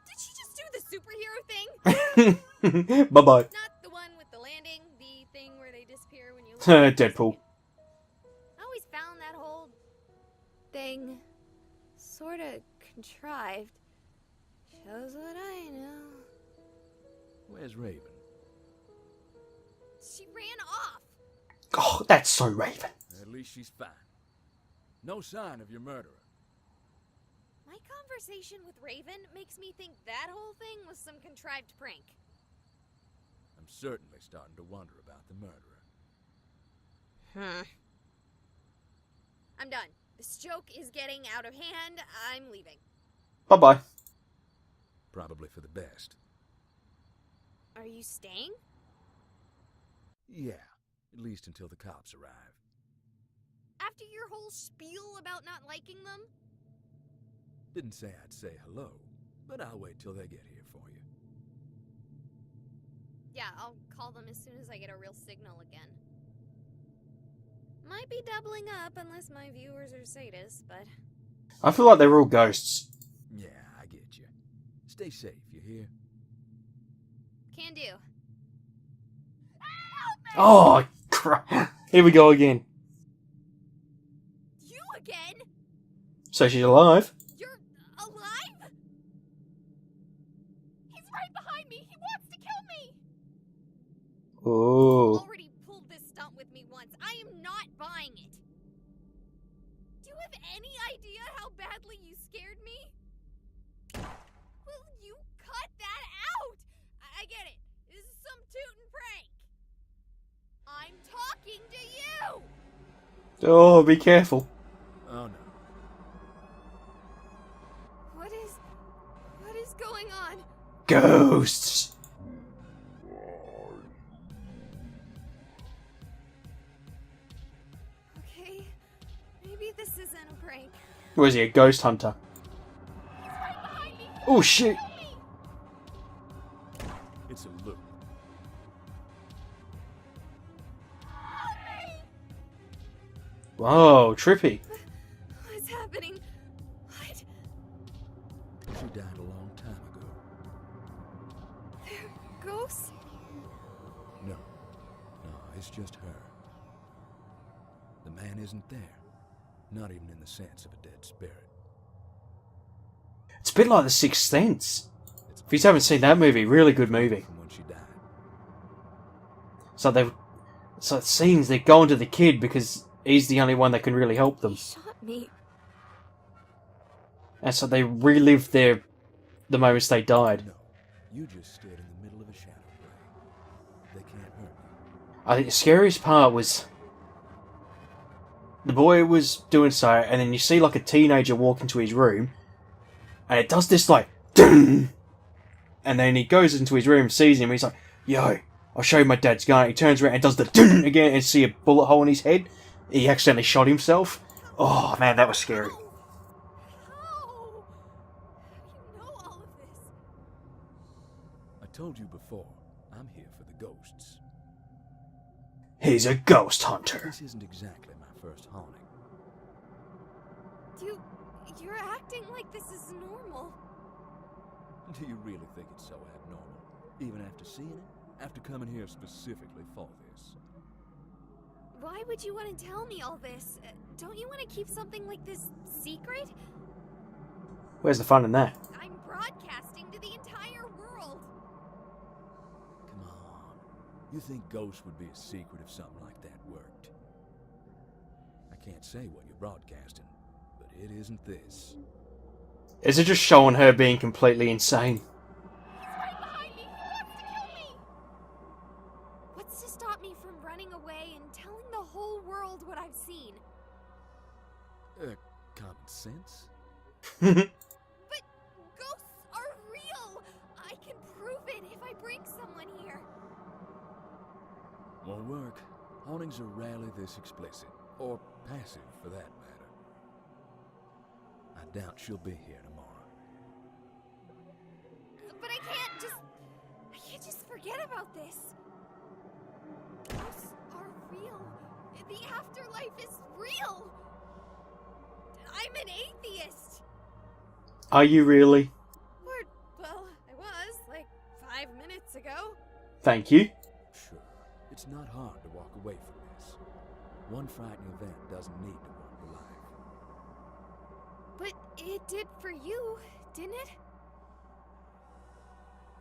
Did she just do the superhero thing? Bye-bye. Not the one with the landing, the thing where they disappear when you look. Deadpool. I always found that whole thing sort of contrived. Shows what I know. Where's Raven? She ran off. Oh, that's so Raven. At least she's fine. No sign of your murderer. My conversation with Raven makes me think that whole thing was some contrived prank. I'm certainly starting to wonder about the murderer. I'm done. This joke is getting out of hand. I'm leaving. Bye-bye. Probably for the best. Are you staying? Yeah, at least until the cops arrive. After your whole spiel about not liking them? Didn't say I'd say hello, but I'll wait till they get here for you. Yeah, I'll call them as soon as I get a real signal again. Might be doubling up unless my viewers are sadists, but... I feel like they're all ghosts. Yeah, I get you. Stay safe, you hear? Can do. Oh, crap. Here we go again. You again? So she's alive? You're alive? He's right behind me. He wants to kill me. Oh. You already pulled this stunt with me once. I am not buying it. Do you have any idea how badly you scared me? Will you cut that out? I get it. This is some tootin' prank. I'm talking to you. Oh, be careful. Oh no. What is going on? Ghosts. Okay, maybe this isn't a prank. Or is he a ghost hunter? He's right behind me. Oh shit! Help me. It's a loop. Help me. Whoa, trippy. What's happening? What? She died a long time ago. They're ghosts? No. No, it's just her. The man isn't there. Not even in the sense of a dead spirit. It's a bit like The Sixth Sense. It's If you haven't seen that movie, really good movie. from when she died. So it seems they're going to the kid because he's the only one that can really help He them. shot me. And so they relived the moments they died. No, you just stood in the middle of a shadow play. They can't hurt you. I think the scariest part was the boy was doing so, and then you see like a teenager walk into his room, and it does this like, dun! And then he goes into his room, sees him, and he's like, "Yo, I'll show you my dad's gun." He turns around and does the dun again, and see a bullet hole in his head. He accidentally shot himself. Oh man, that was scary. How? You know all of this. I told you before, I'm here for the ghosts. He's a ghost hunter. This isn't exactly my first haunting. You're acting like this is normal. Do you really think it's so abnormal? Even after seeing it? After coming here specifically for this? Why would you want to tell me all this? Don't you want to keep something like this secret? Where's the fun in that? I'm broadcasting to the entire world. Come on. You think ghosts would be a secret if something like that worked? I can't say what you're broadcasting, but it isn't this. Is it just showing her being completely insane? He's right behind me. He wants to kill me. What's to stop me from running away and telling the whole world what I've seen? Common sense? But ghosts are real. I can prove it if I bring someone here. Won't work. Hauntings are rarely this explicit. Or passive, for that matter. I doubt she'll be here tomorrow. But I can't just forget about this. Ghosts are real. The afterlife is real. I'm an atheist. Are you really? Or, well, I was, like, 5 minutes ago. Thank you. Sure, it's not hard to walk away from this. One frightening event doesn't need to walk your life. But it did for you, didn't it?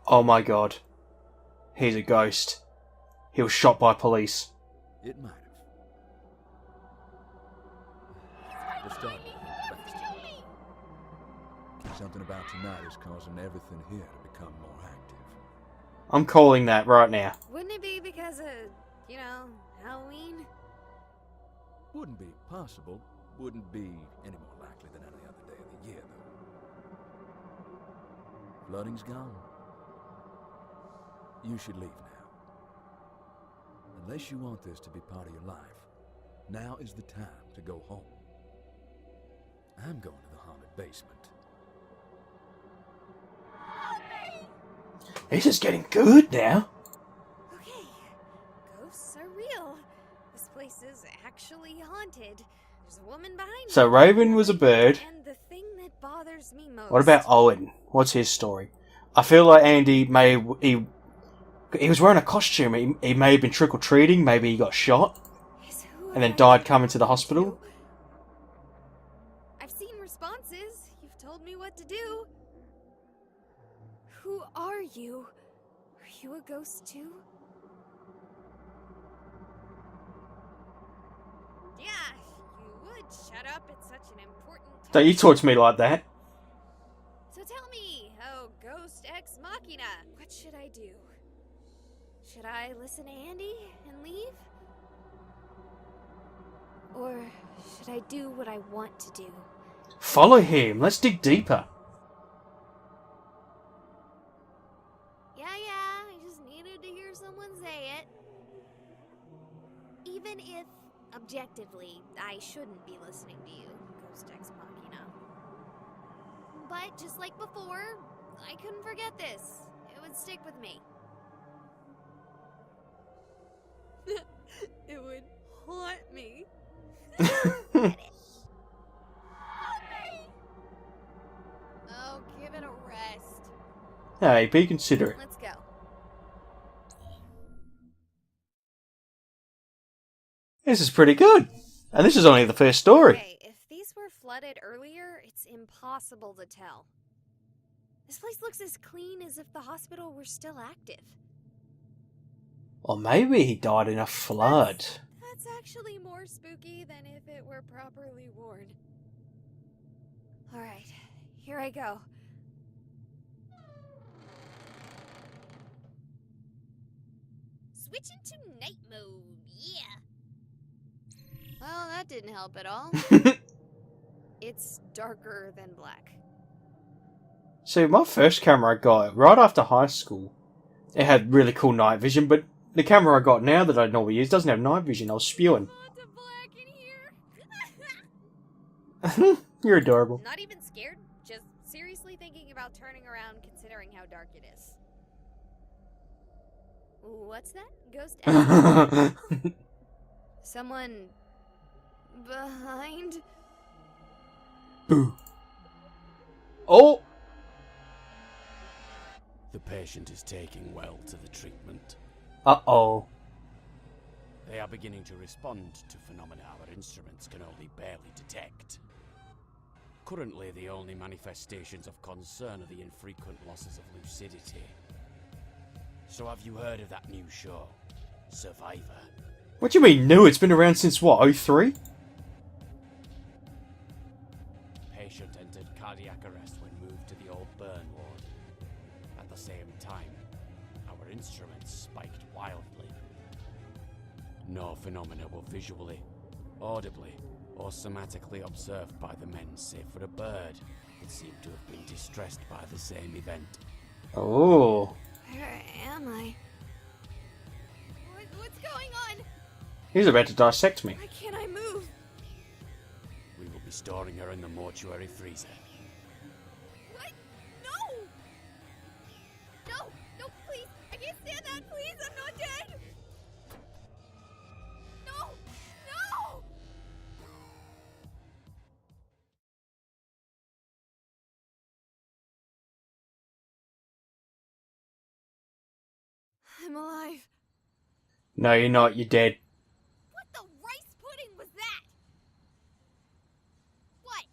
Oh my god. He's a ghost. He was shot by police. It might have. We'll start with the facts. Something about tonight is causing everything here to become more active. I'm calling that right now. Wouldn't it be because of, Halloween? Wouldn't be possible. Wouldn't be any more likely than any other day of the year, though. Flooding's gone. You should leave now. Unless you want this to be part of your life, now is the time to go home. I'm going to the haunted basement. This is getting good now. Okay, ghosts are real. This place is actually haunted. There's a woman behind me. So Raven was a bird. And the thing that bothers me most. What about Owen? What's his story? I feel like Andy he was wearing a costume. He may have been trick-or-treating. Maybe he got shot is who and then I died am coming to the hospital. I've seen responses. You've told me what to do. Who are you? Are you a ghost too? Yeah, you would shut up at such an important time. Don't you talk to me like that. So tell me, oh ghost ex machina, what should I do? Should I listen to Andy and leave? Or should I do what I want to do? Follow him. Let's dig deeper. Yeah, I just needed to hear someone say it. Even if, objectively, Sorry, I shouldn't be listening to you, Ghost Ex Machina. But just like before, I couldn't forget this. It would stick with me. It would haunt me. Oh, give it a rest. Hey, be considerate. Let's go. This is pretty good. And this is only the first story. Okay, if these were flooded earlier, it's impossible to tell. This place looks as clean as if the hospital were still active. Or maybe he died in a flood. That's actually more spooky than if it were properly worn. Alright, here I go. Switch into night mode, yeah. Well, that didn't help at all. It's darker than black. See, my first camera I got right after high school, it had really cool night vision, but the camera I got now that I normally use doesn't have night vision. I was spewing. Lots of black in here. You're adorable. Not even scared, just seriously thinking about turning around considering how dark it is. What's that? Ghost Ex? Someone behind? Boo. Oh! The patient is taking well to the treatment. Uh-oh. They are beginning to respond to phenomena our instruments can only barely detect. Currently, the only manifestations of concern are the infrequent losses of lucidity. So have you heard of that new show, Survivor? What do you mean new? It's been around since what, 03? Patient entered cardiac arrest when moved to the old burn ward. At the same time, our instruments spiked wildly. No phenomena were visually, audibly, or somatically observed by the men save for a bird that seemed to have been distressed by the same event. Oh. Where am I? What's going on? He's about to dissect me. Why can't I move? We will be storing her in the mortuary freezer. What? No! No! No, please! I can't stand that! Please! I'm not dead! No! No! I'm alive. No, you're not. You're dead. What the rice pudding was that? What?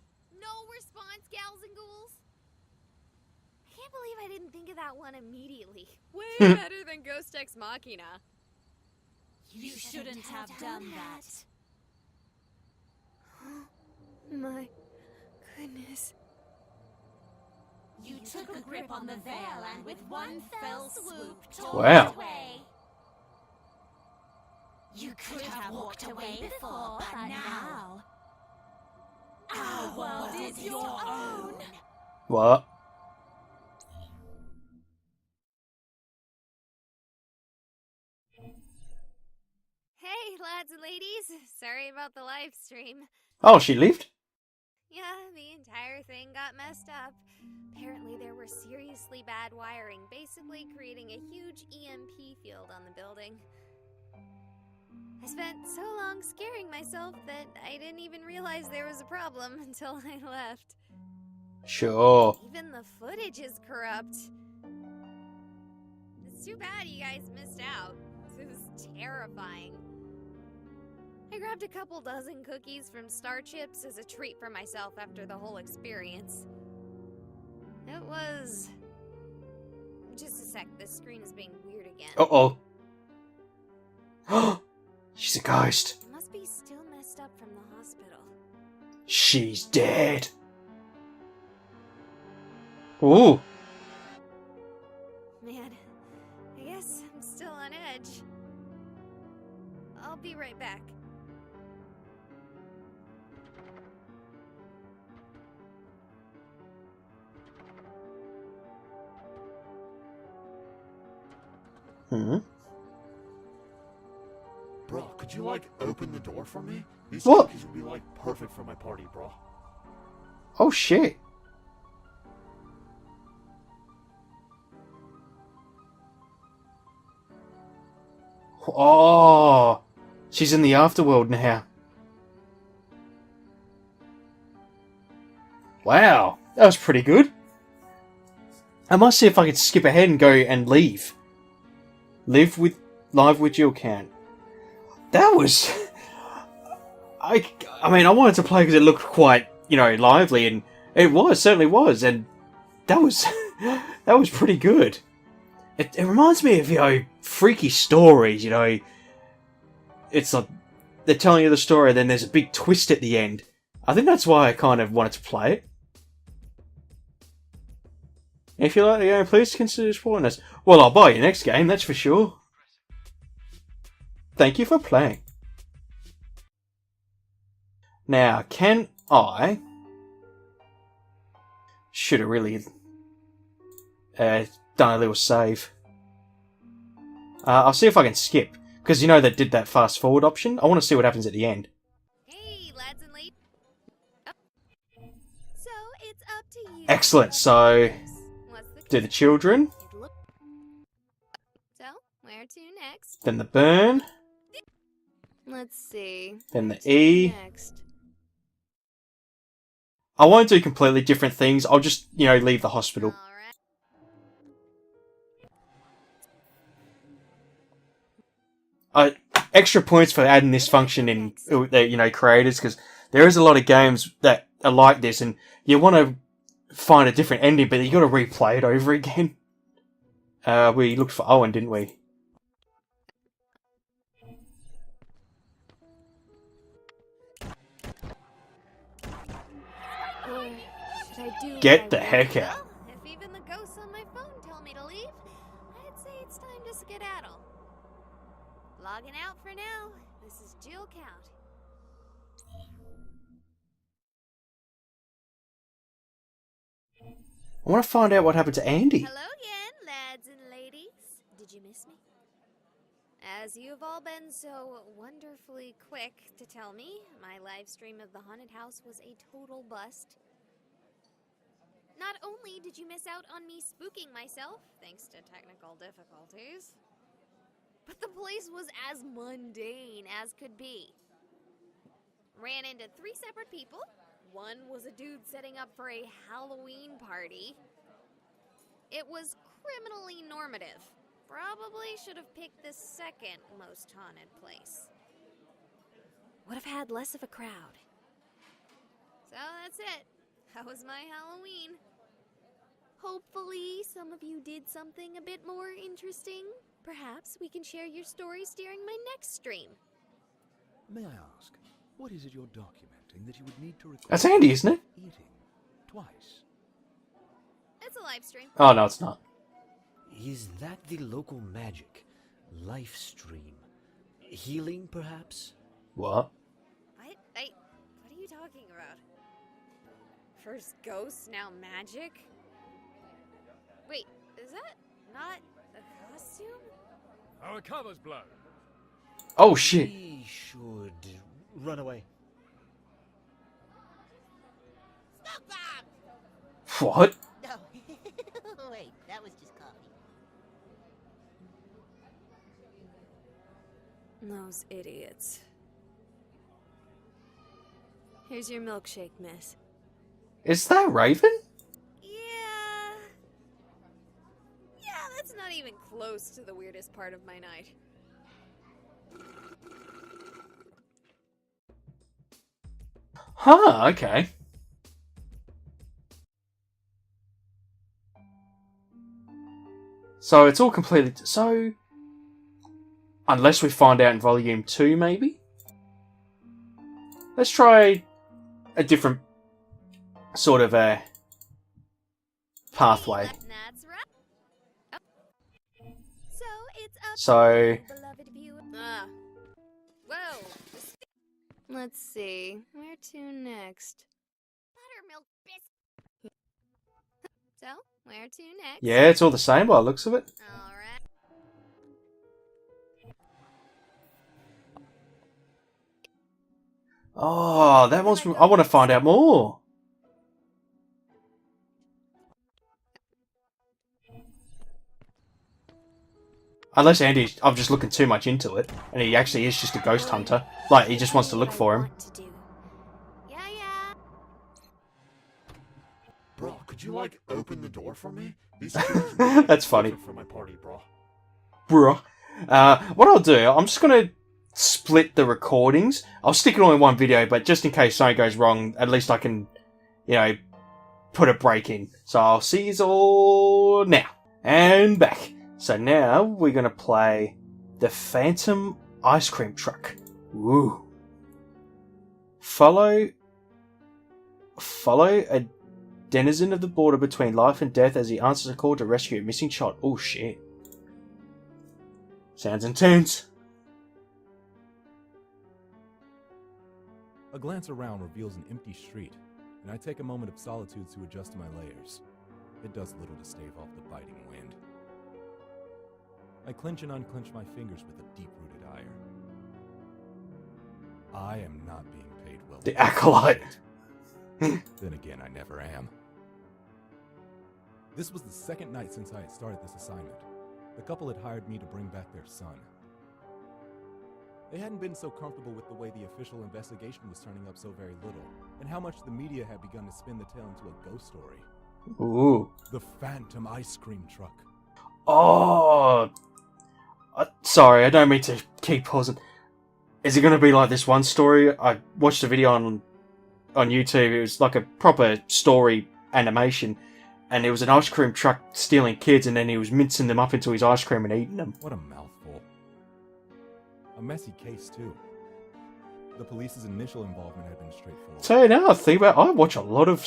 No response, gals and ghouls? I can't believe I didn't think of that one immediately. Way better than Ghost Ex Machina. You shouldn't have done that. My goodness. You took a grip on the veil and with one fell swoop tore Wow. it away. You could have walked away before, but now our world is your own. What? Hey, lads and ladies. Sorry about the live stream. Oh, she lived? Yeah, the entire thing got messed up. Apparently there were seriously bad wiring, basically creating a huge EMP field on the building. I spent so long scaring myself that I didn't even realize there was a problem until I left. Sure. Even the footage is corrupt. It's too bad you guys missed out. It was terrifying. I grabbed a couple dozen cookies from Star Chips as a treat for myself after the whole experience. It was... Just a sec, this screen is being weird again. Uh-oh. She's a ghost. It must be still messed up from the hospital. She's dead. Ooh. Man, I guess I'm still on edge. I'll be right back. Hmm. Bro, could you, like, open the door for me? These What? cookies would be, like, perfect for my party, bro. Oh shit. Oh, she's in the afterworld now. Wow, that was pretty good. I might see if I could skip ahead and go and leave. Live with Jill Count. That was... I mean, I wanted to play because it looked quite, lively, and it certainly was, and that was that was pretty good. It reminds me of, freaky stories, It's like they're telling you the story, and then there's a big twist at the end. I think that's why I kind of wanted to play it. If you like the game, please consider supporting us. Well, I'll buy your next game, that's for sure. Thank you for playing. Now, can I... Should have really done a little save. I'll see if I can skip. Because they did that fast forward option. I want to see what happens at the end. Hey, lads and ladies. So, it's up to you. Excellent, so... Do the children. So, where to next? Then the burn. Let's see. Then the E. Next. I won't do completely different things. I'll just, leave the hospital. Extra points for adding this function in, creators, because there is a lot of games that are like this, and you want to find a different ending, but you got to replay it over again. We looked for Owen, didn't we? Get the heck out. If even the ghosts on my phone tell me to leave, I'd say it's time to skedaddle. Logging out for now. This is Jill Count. I want to find out what happened to Andy. Hello again, lads and ladies. Did you miss me? As you've all been so wonderfully quick to tell me, my live stream of the haunted house was a total bust. Not only did you miss out on me spooking myself, thanks to technical difficulties, but the place was as mundane as could be. Ran into 3 separate people. One was a dude setting up for a Halloween party. It was criminally normative. Probably should have picked the second most haunted place. Would have had less of a crowd. So that's it. That was my Halloween. Hopefully some of you did something a bit more interesting. Perhaps we can share your stories during my next stream. May I ask, what is it you're documenting that you would need to record? That's Andy, isn't it? Eating twice. It's a live stream. Oh, no, it's not. Is that the local magic? Life stream? Healing, perhaps? What? What are you talking about? First ghosts, now magic? Wait, is that not a costume? Our cover's blown. Oh, shit. We should run away. What? No. Wait, that was just coffee. Those idiots. Here's your milkshake, miss. Is that Raven? Yeah, that's not even close to the weirdest part of my night. Huh, okay. So it's all completely... So... Unless we find out in Volume 2, maybe? Let's try a different sort of a pathway. That's right. Oh. So it's up So... beloved viewer. Whoa. Let's see. Where to next? Buttermilk biscuit. So, where to next? Yeah, it's all the same by the looks of it. Alright. Oh, that one's. I want to find out more. Unless I'm just looking too much into it, and he actually is just a ghost hunter. Like, he just wants to look for him. Yeah, yeah. Bro, could you, like, open the door for me? That's funny. For my party, bro. Bruh. What I'll do, I'm just gonna split the recordings. I'll stick it all in one video, but just in case something goes wrong, at least I can, put a break in. So I'll see you all now. And back. So now we're gonna play the Phantom Ice Cream Truck. Woo. Follow a denizen of the border between life and death as he answers a call to rescue a missing child. Oh shit. Sounds intense. A glance around reveals an empty street, and I take a moment of solitude to adjust to my layers. It does little to stave off the biting wind. I clench and unclench my fingers with a deep-rooted ire. I am not being paid well. The Acolyte. Then again, I never am. This was the second night since I had started this assignment. The couple had hired me to bring back their son. They hadn't been so comfortable with the way the official investigation was turning up so very little, and how much the media had begun to spin the tale into a ghost story. Ooh. The Phantom Ice Cream Truck. Oh. Sorry, I don't mean to keep pausing. Is it going to be like this one story? I watched a video on YouTube. It was like a proper story animation. And it was an ice cream truck stealing kids, and then he was mincing them up into his ice cream and eating them. What a mouthful. A messy case, too. The police's initial involvement had been straightforward. So now I think about it, I watch a lot of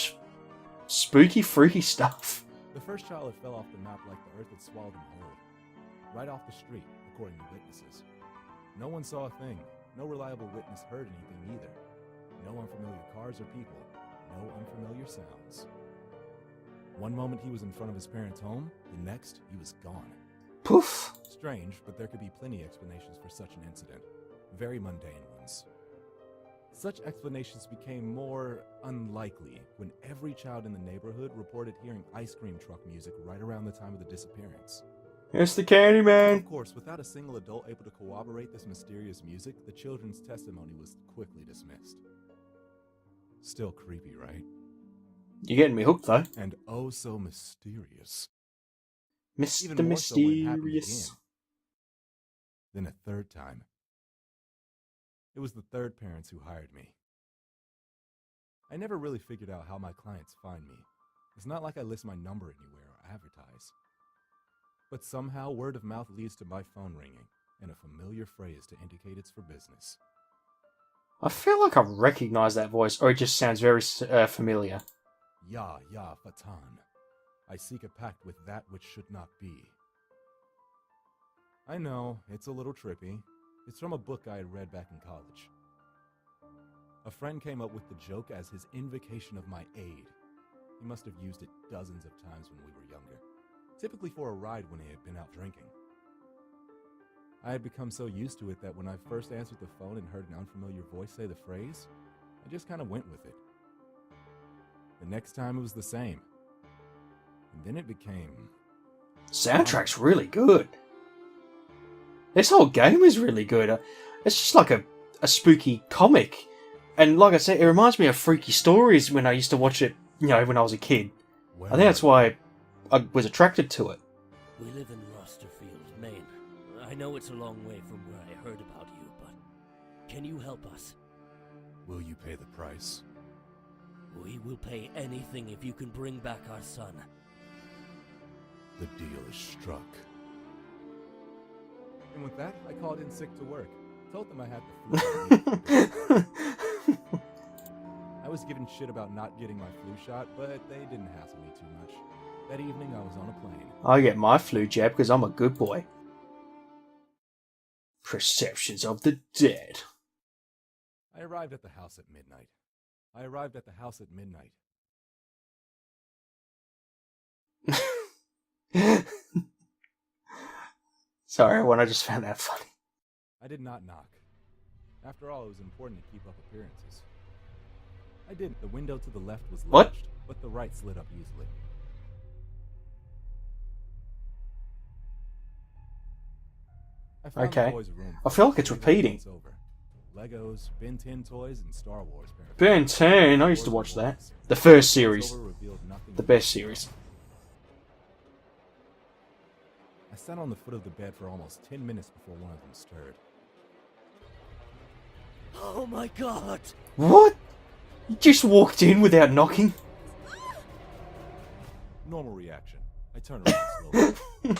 spooky, freaky stuff. The first child had fell off the map like the earth had swallowed him whole. Right off the street, according to witnesses. No one saw a thing. No reliable witness heard anything either. No unfamiliar cars or people. No unfamiliar sounds. One moment he was in front of his parents' home, the next he was gone. Poof. Strange, but there could be plenty explanations for such an incident. Very mundane ones. Such explanations became more unlikely when every child in the neighborhood reported hearing ice cream truck music right around the time of the disappearance. It's the Candyman. Of course, without a single adult able to corroborate this mysterious music, the children's testimony was quickly dismissed. Still creepy, right? You're getting me hooked, though. And oh so mysterious. Mr. Even more so when it happened Mysterious. again. Then a third time. It was the third parents who hired me. I never really figured out how my clients find me. It's not like I list my number anywhere or advertise. But somehow word of mouth leads to my phone ringing, and a familiar phrase to indicate it's for business. I feel like I recognise that voice, or it just sounds very familiar. Ya, ya, Fatan. I seek a pact with that which should not be. I know, it's a little trippy. It's from a book I had read back in college. A friend came up with the joke as his invocation of my aid. He must have used it dozens of times when we were younger, typically for a ride when he had been out drinking. I had become so used to it that when I first answered the phone and heard an unfamiliar voice say the phrase, I just kind of went with it. The next time it was the same. And then it became... Soundtrack's really good. This whole game is really good. It's just like a spooky comic. And like I said, it reminds me of Freaky Stories when I used to watch it, when I was a kid. I think that's why I was attracted to it. We live in Rosterfield, Maine. I know it's a long way from where I heard about you, but can you help us? Will you pay the price? We will pay anything if you can bring back our son. The deal is struck. And with that, I called in sick to work. Told them I had the flu. I was given shit about not getting my flu shot, but they didn't hassle me too much. That evening, I was on a plane. I get my flu jab because I'm a good boy. Perceptions of the Dead. I arrived at the house at midnight. Sorry, everyone, I just found that funny. I did not knock. After all, it was important to keep up appearances. I did. The window to the left was What? latched, but the right slid up easily. I found Okay. the boys' room. I feel like it's Laid out repeating. once over. Legos, Ben 10 toys, and Star Wars paraphernalia. Ben 10, I used to watch that. The first series. The best series. I sat on the foot of the bed for almost 10 minutes before one of them stirred. Oh my god! What? You just walked in without knocking? Normal reaction. I turn around slowly.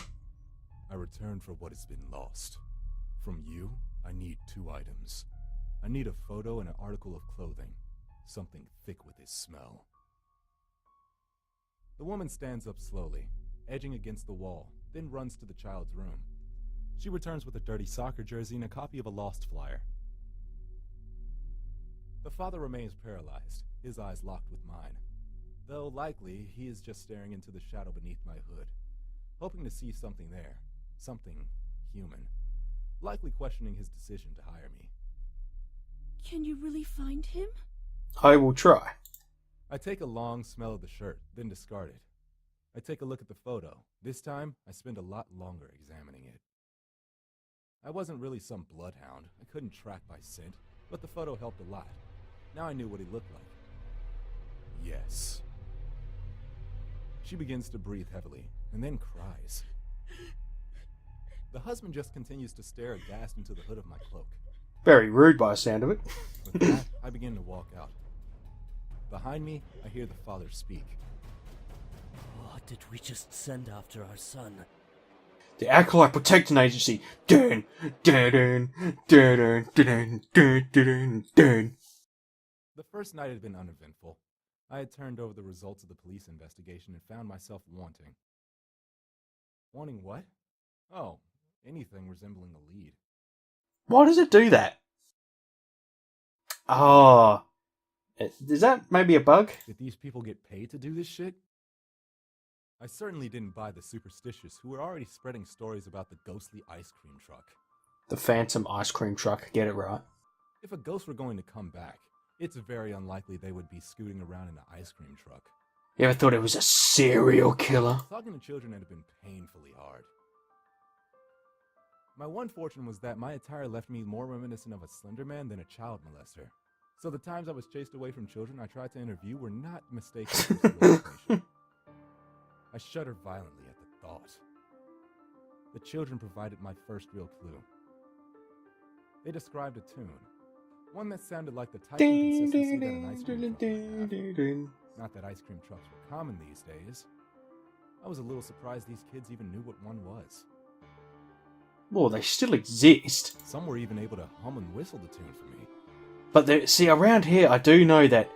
I return for what has been lost. From you, I need 2 items. I need a photo and an article of clothing. Something thick with its smell. The woman stands up slowly, edging against the wall, then runs to the child's room. She returns with a dirty soccer jersey and a copy of a lost flyer. The father remains paralyzed, his eyes locked with mine. Though likely, he is just staring into the shadow beneath my hood, hoping to see something there, something human, likely questioning his decision to hire me. Can you really find him? I will try. I take a long smell of the shirt, then discard it. I take a look at the photo. This time, I spend a lot longer examining it. I wasn't really some bloodhound. I couldn't track by scent, but the photo helped a lot. Now I knew what he looked like. Yes. She begins to breathe heavily, and then cries. The husband just continues to stare aghast into the hood of my cloak. Very rude by the sound of it. With that, I begin to walk out. Behind me, I hear the father speak. What did we just send after our son? The Acolyte Protection Agency. Dun, dun, dun, dun, dun, dun, dun, dun. The first night had been uneventful. I had turned over the results of the police investigation and found myself wanting. Wanting what? Oh, anything resembling a lead. Why does it do that? Oh. Is that maybe a bug? Did these people get paid to do this shit? I certainly didn't buy the superstitious who were already spreading stories about the ghostly ice cream truck. The Phantom Ice Cream Truck. Get it right. If a ghost were going to come back, it's very unlikely they would be scooting around in an ice cream truck. You ever thought it was a serial killer? Talking to children had been painfully hard. My one fortune was that my attire left me more reminiscent of a slender man than a child molester. So the times I was chased away from children I tried to interview were not mistaken for solicitation. I shuddered violently at the thought. The children provided my first real clue. They described a tune, one that sounded like the type and consistency that an ice cream truck would have. Not that ice cream trucks were common these days. I was a little surprised these kids even knew what one was. Well, they still exist. Some were even able to hum and whistle the tune for me. But see, around here, I do know that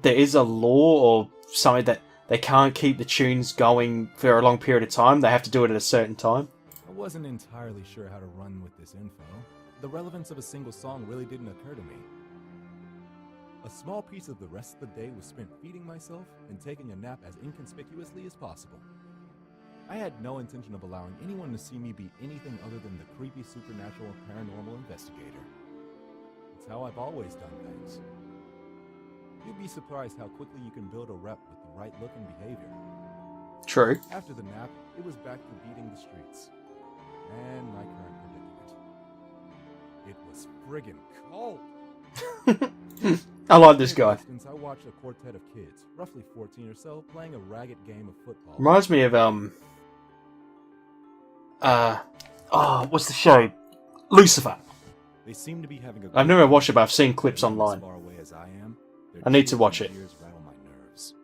there is a law or something that they can't keep the tunes going for a long period of time. They have to do it at a certain time. I wasn't entirely sure how to run with this info. The relevance of a single song really didn't occur to me. A small piece of the rest of the day was spent feeding myself and taking a nap as inconspicuously as possible. I had no intention of allowing anyone to see me be anything other than the creepy supernatural and paranormal investigator. It's how I've always done things. You'd be surprised how quickly you can build a rep with the right look and behavior. True. After the nap, it was back to beating the streets. And my current predicament. It was friggin' cold. I like this guy. For instance, I watched a quartet of kids, roughly 14 or so, playing a ragged game of football. Reminds me of what's the show? Lucifer. They seem to be having a I've never watched it, but I've seen clips online. As far away as I am, their I need to cheers watch and it. jeers rattle my nerves.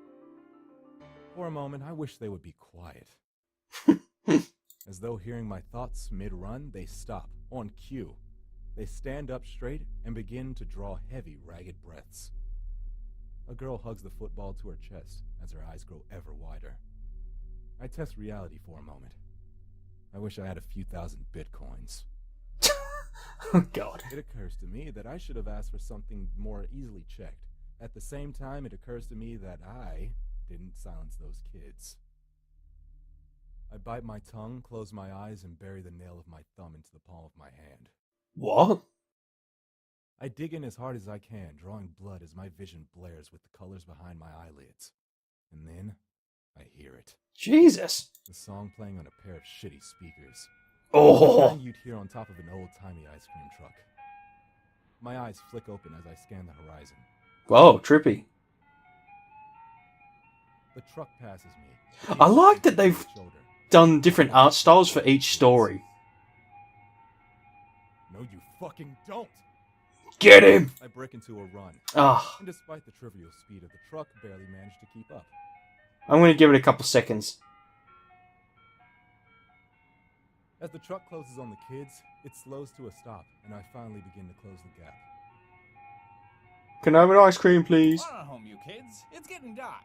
For a moment, I wish they would be quiet. As though hearing my thoughts mid-run, they stop, on cue. They stand up straight and begin to draw heavy, ragged breaths. A girl hugs the football to her chest as her eyes grow ever wider. I test reality for a moment. I wish I had a few thousand bitcoins. Oh, God. It occurs to me that I should have asked for something more easily checked. At the same time, it occurs to me that I didn't silence those kids. I bite my tongue, close my eyes, and bury the nail of my thumb into the palm of my hand. What? I dig in as hard as I can, drawing blood as my vision blares with the colors behind my eyelids. And then, I hear it. Jesus. The song playing on a pair of shitty speakers. Oh. The kind you'd hear on top of an old-timey ice cream truck. My eyes flick open as I scan the horizon. Whoa, trippy. The truck passes me. I like that they've done different art styles for each story. No, you fucking don't! Get him! I break into a run. Ah. And despite the trivial speed of the truck, barely managed to keep up. I'm going to give it a couple seconds. As the truck closes on the kids, it slows to a stop, and I finally begin to close the gap. Can I have an ice cream, please? On home, you kids. It's getting dark.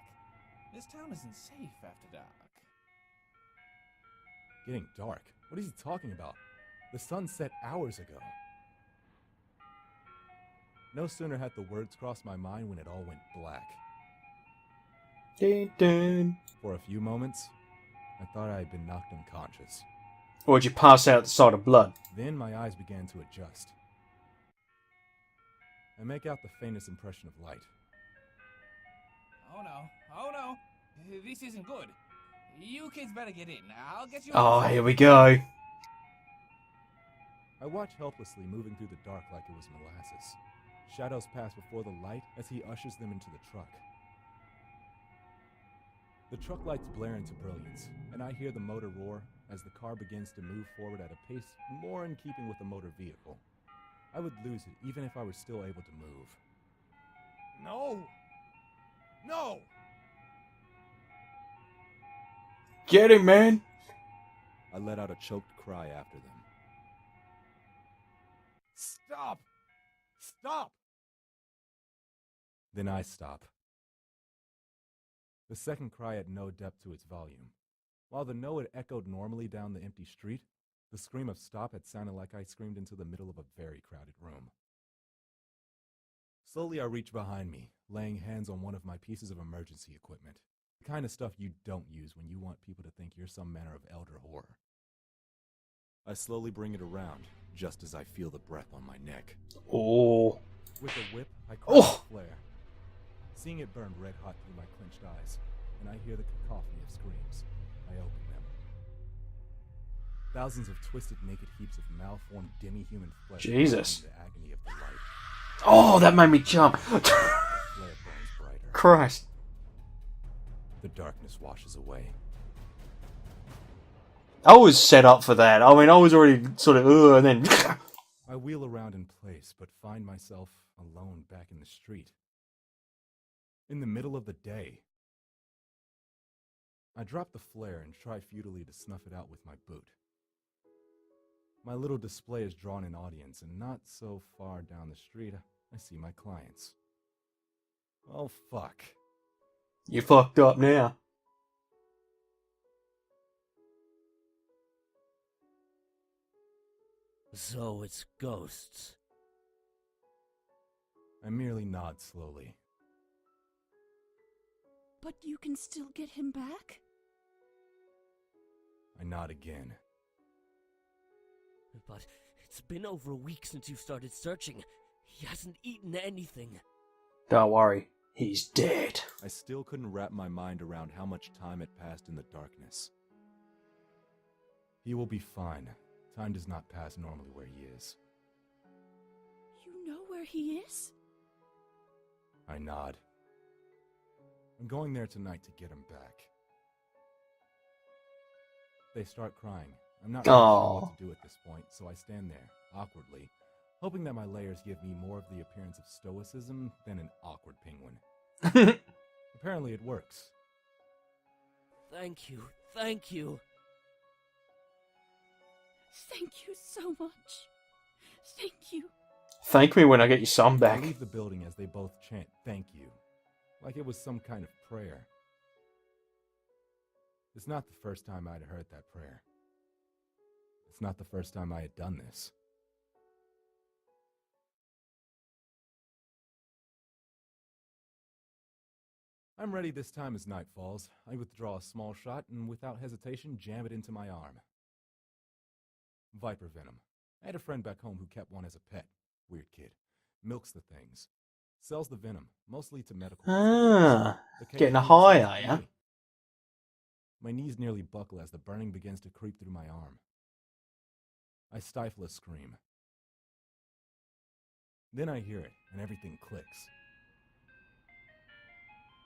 This town isn't safe after dark. Getting dark? What is he talking about? The sun set hours ago. No sooner had the words crossed my mind when it all went black. Dun, dun. For a few moments, I thought I had been knocked unconscious. Or would you pass out at the sight of blood? Then my eyes began to adjust. I make out the faintest impression of light. Oh no. Oh no. This isn't good. You kids better get in. I'll get you. Oh, here we go. I watch helplessly, moving through the dark like it was molasses. Shadows pass before the light as he ushers them into the truck. The truck lights blare into brilliance, and I hear the motor roar as the car begins to move forward at a pace more in keeping with a motor vehicle. I would lose it even if I were still able to move. No! No! Get him, man! I let out a choked cry after them. Stop! Stop! Then I stop. The second cry had no depth to its volume. While the no had echoed normally down the empty street, the scream of stop had sounded like I screamed into the middle of a very crowded room. Slowly I reach behind me, laying hands on one of my pieces of emergency equipment. The kind of stuff you don't use when you want people to think you're some manner of elder horror. I slowly bring it around, just as I feel the breath on my neck. Oh. With a whip, I crack the flare. Seeing it burn red hot through my clenched eyes, and I hear the cacophony of screams. I open them. Thousands of twisted, naked heaps of malformed, demi-human flesh. Jesus. The agony of the light. Oh, that made me jump. The flare burns brighter. Christ. The darkness washes away. I was set up for that. I mean, I was already sort of, and then... I wheel around in place, but find myself alone back in the street. In the middle of the day. I drop the flare and try futilely to snuff it out with my boot. My little display has drawn an audience, and not so far down the street, I see my clients. Oh, fuck. You fucked up now. So it's ghosts. I merely nod slowly. But you can still get him back? I nod again. But it's been over a week since you started searching. He hasn't eaten anything. Don't worry, he's dead. I still couldn't wrap my mind around how much time had passed in the darkness. He will be fine. Time does not pass normally where he is. You know where he is? I nod. I'm going there tonight to get him back. They start crying. I'm not really sure what to do at this point, so I stand there, awkwardly, hoping that my layers give me more of the appearance of stoicism than an awkward penguin. Apparently it works. Thank you. Thank you. Thank you so much. Thank you. Thank me when I get your son back. I leave the building as they both chant thank you, like it was some kind of prayer. It's not the first time I'd heard that prayer. It's not the first time I had done this. I'm ready this time as night falls. I withdraw a small shot and without hesitation jam it into my arm. Viper venom. I had a friend back home who kept one as a pet. Weird kid. milks the things, sells the venom, mostly to medical Ah, The getting a KayneHunter high, sells are it to ya? me. My knees nearly buckle as the burning begins to creep through my arm. I stifle a scream. Then I hear it, and everything clicks.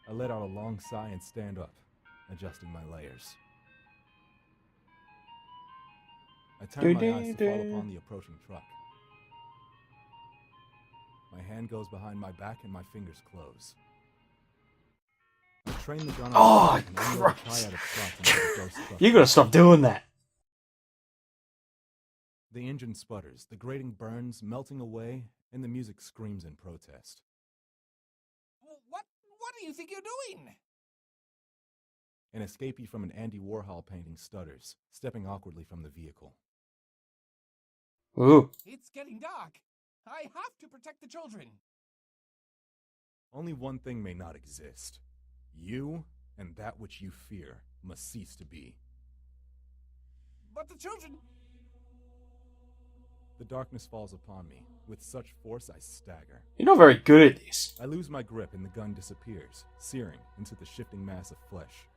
I let out a long sigh and stand up, adjusting my layers. I turn my eyes to fall upon the approaching truck. My hand goes behind my back and my fingers close. I train the gun on Oh, and unload a Christ. triad of shots into the ghost truck. You gotta stop doing that. The engine sputters, the grating burns, melting away, and the music screams in protest. What do you think you're doing? An escapee from an Andy Warhol painting stutters, stepping awkwardly from the vehicle. Ooh. It's getting dark. I have to protect the children. Only one thing may not exist. You and that which you fear must cease to be. But the children... The darkness falls upon me. With such force, I stagger. You're not very good at this. I lose my grip and the gun disappears, searing into the shifting mass of flesh.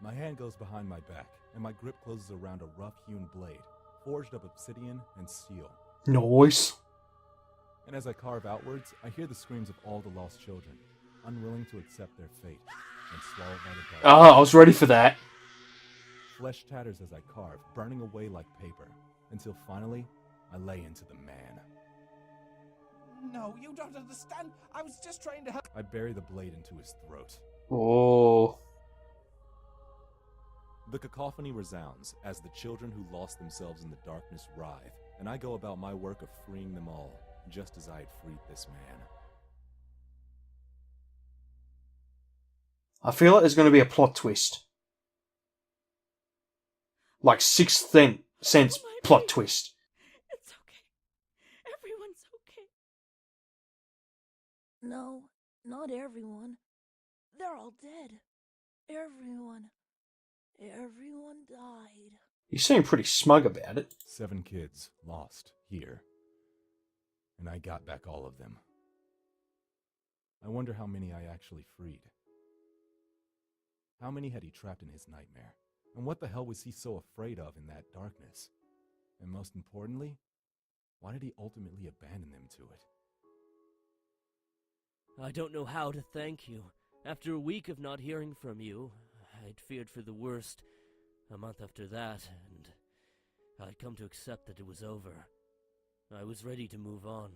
My hand goes behind my back, and my grip closes around a rough-hewn blade, forged of obsidian and steel. Nice. And as I carve outwards, I hear the screams of all the lost children, unwilling to accept their fate, and swallowed by the dark. Ah, I was ready for that. Flesh tatters as I carve, burning away like paper, until finally, I lay into the man. No, you don't understand. I was just trying to help. I bury the blade into his throat. Oh. The cacophony resounds as the children who lost themselves in the darkness writhe, and I go about my work of freeing them all, just as I had freed this man. I feel like there's going to be a plot twist. Like Sixth Sense plot twist. It's okay. Everyone's okay. No, not everyone. They're all dead. Everyone died. You seem pretty smug about it. 7 kids lost here. And I got back all of them. I wonder how many I actually freed. How many had he trapped in his nightmare? And what the hell was he so afraid of in that darkness? And most importantly, why did he ultimately abandon them to it? I don't know how to thank you. After a week of not hearing from you, I'd feared for the worst. A month after that, and I'd come to accept that it was over. I was ready to move on.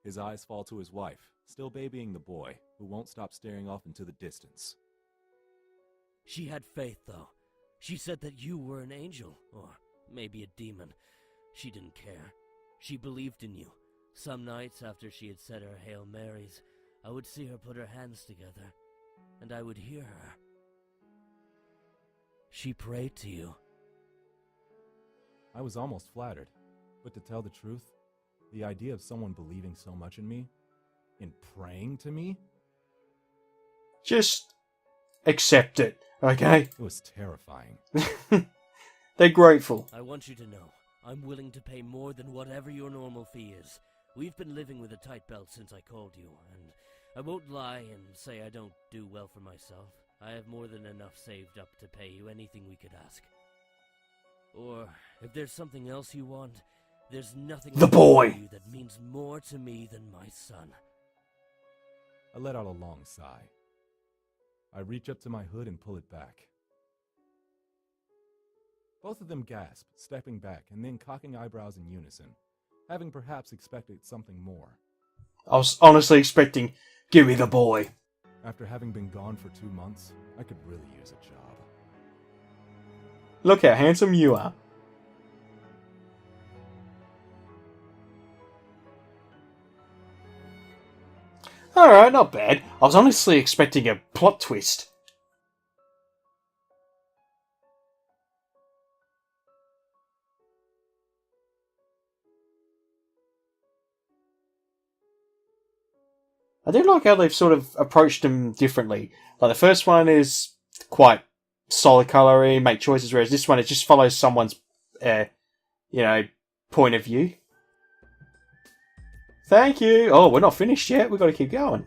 His eyes fall to his wife, still babying the boy, who won't stop staring off into the distance. She had faith, though. She said that you were an angel, or maybe a demon. She didn't care. She believed in you. Some nights after she had said her Hail Marys, I would see her put her hands together, and I would hear her. She prayed to you. I was almost flattered, but to tell the truth, the idea of someone believing so much in me, in praying to me, Just accept it, okay? it was terrifying. They're grateful. I want you to know, I'm willing to pay more than whatever your normal fee is. We've been living with a tight belt since I called you, and I won't lie and say I don't do well for myself. I have more than enough saved up to pay you anything we could ask. Or, if there's something else you want, there's nothing The I can boy. give you that means more to me than my son. I let out a long sigh. I reach up to my hood and pull it back. Both of them gasp, stepping back and then cocking eyebrows in unison, having perhaps expected something more. I was honestly expecting, give me the boy. After having been gone for 2 months, I could really use a job. Look how handsome you are. Alright, not bad. I was honestly expecting a plot twist. I do like how they've sort of approached them differently. Like the first one is quite solid colory, make choices, whereas this one it just follows someone's, point of view. Thank you. Oh, we're not finished yet. We've got to keep going.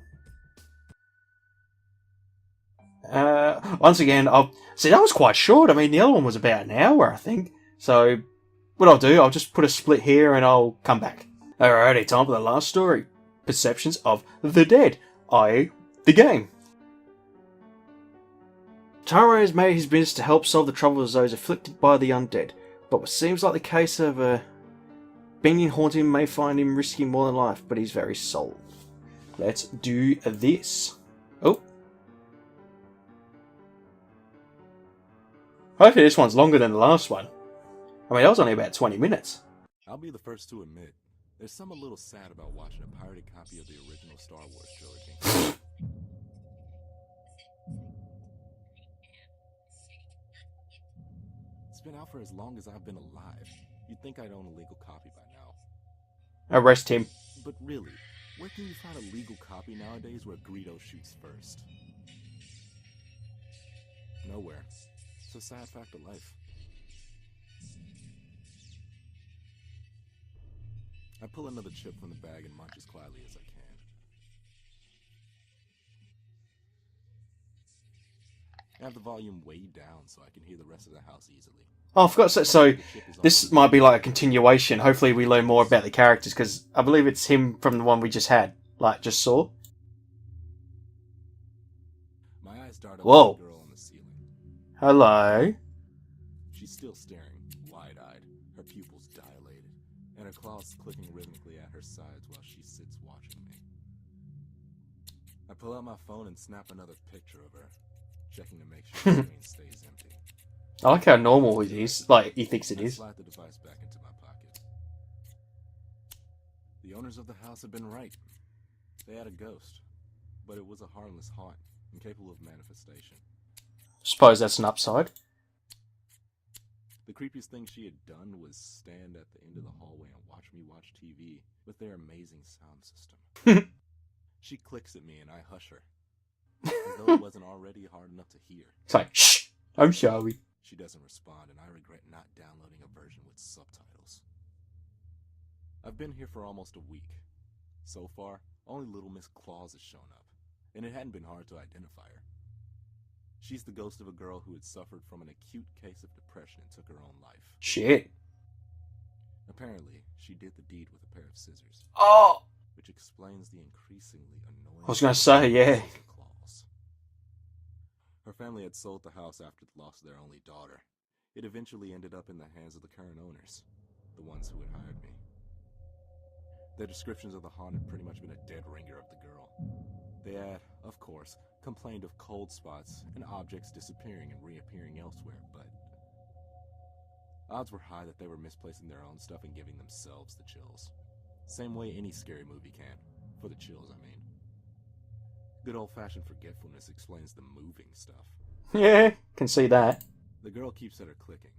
Once again, I'll see that was quite short. I mean, the other one was about an hour, I think. So, what I'll do, I'll just put a split here and I'll come back. Alrighty, time for the last story. Perceptions of the Dead, i.e. the game. Taro has made his business to help solve the troubles of those afflicted by the undead, but what seems like the case of being haunting may find him risking more than life, but he's very sold. Let's do this. Oh. Hopefully this one's longer than the last one. I mean, that was only about 20 minutes. I'll be the first to admit, there's something a little sad about watching a pirated copy of the original Star Wars trilogy. It's been out for as long as I've been alive. You'd think I'd own a legal copy by now. Arrest him. But really, where can you find a legal copy nowadays where Greedo shoots first? Nowhere. It's a sad fact of life. I pull another chip from the bag and munch as quietly as I can. I have the volume way down so I can hear the rest of the house easily. Oh, I forgot to say, so this might be like a continuation. Hopefully we learn more about the characters, because I believe it's him from the one we just had. Like, just saw. My eyes dart up Whoa. at the girl on the ceiling. Hello. She's still staring, wide-eyed, her pupils dilated, and her claws clicking rhythmically at her sides while she sits watching me. I pull out my phone and snap another picture of her, checking to make sure the screen stays empty. I like how normal it is. Like, he thinks it I is. slide the device back into my pocket. The owners of the house had been right. They had a ghost, but it was a harmless haunt, incapable of manifestation. Suppose that's an upside. The creepiest thing she had done was stand at the end of the hallway and watch me watch TV with their amazing sound system. She clicks at me and I hush her, as though it wasn't already hard enough to hear. It's like, shh, I'm sorry. She doesn't respond, and I regret not downloading a version with subtitles. I've been here for almost a week. So far, only Little Miss Claus has shown up, and it hadn't been hard to identify her. She's the ghost of a girl who had suffered from an acute case of depression and took her own life. Shit. Apparently, she did the deed with a pair of scissors. Oh! Which explains the increasingly annoying... I was gonna say, yeah. Claws. Her family had sold the house after the loss of their only daughter. It eventually ended up in the hands of the current owners, the ones who had hired me. Their descriptions of the haunt had pretty much been a dead ringer of the girl. They had, of course, complained of cold spots and objects disappearing and reappearing elsewhere, but odds were high that they were misplacing their own stuff and giving themselves the chills. Same way any scary movie can. For the chills, I mean. Good old-fashioned forgetfulness explains the moving stuff. Yeah, can see that. The girl keeps at her clicking.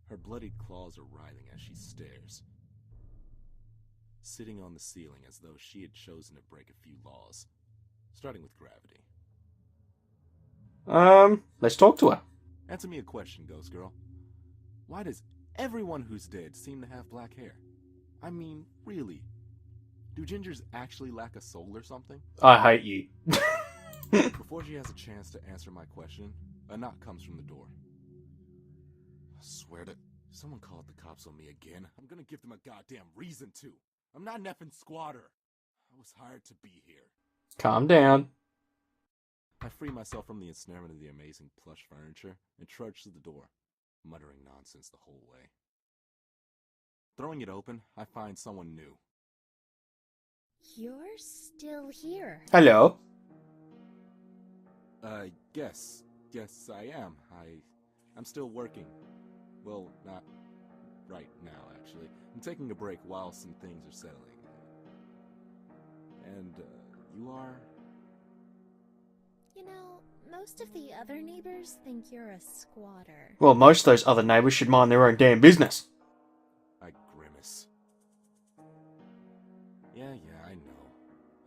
Her bloodied claws are writhing as she stares, sitting on the ceiling as though she had chosen to break a few laws, starting with gravity. Let's talk to her. Answer me a question, Ghost Girl. Why does everyone who's dead seem to have black hair? I mean, really? Do gingers actually lack a soul or something? I hate you. Before she has a chance to answer my question, a knock comes from the door. I swear to... Someone called the cops on me again. I'm gonna give them a goddamn reason to. I'm not an effing squatter. I was hired to be here. Calm down. I free myself from the ensnarement of the amazing plush furniture and trudge to the door, muttering nonsense the whole way. Throwing it open, I find someone new. You're still here. Hello. Yes. Yes, I am. I'm still working. Well, not right now, actually. I'm taking a break while some things are settling. And, you are? You know, most of the other neighbors think you're a squatter. Well, most of those other neighbours should mind their own damn business. I grimace. Yeah, I know.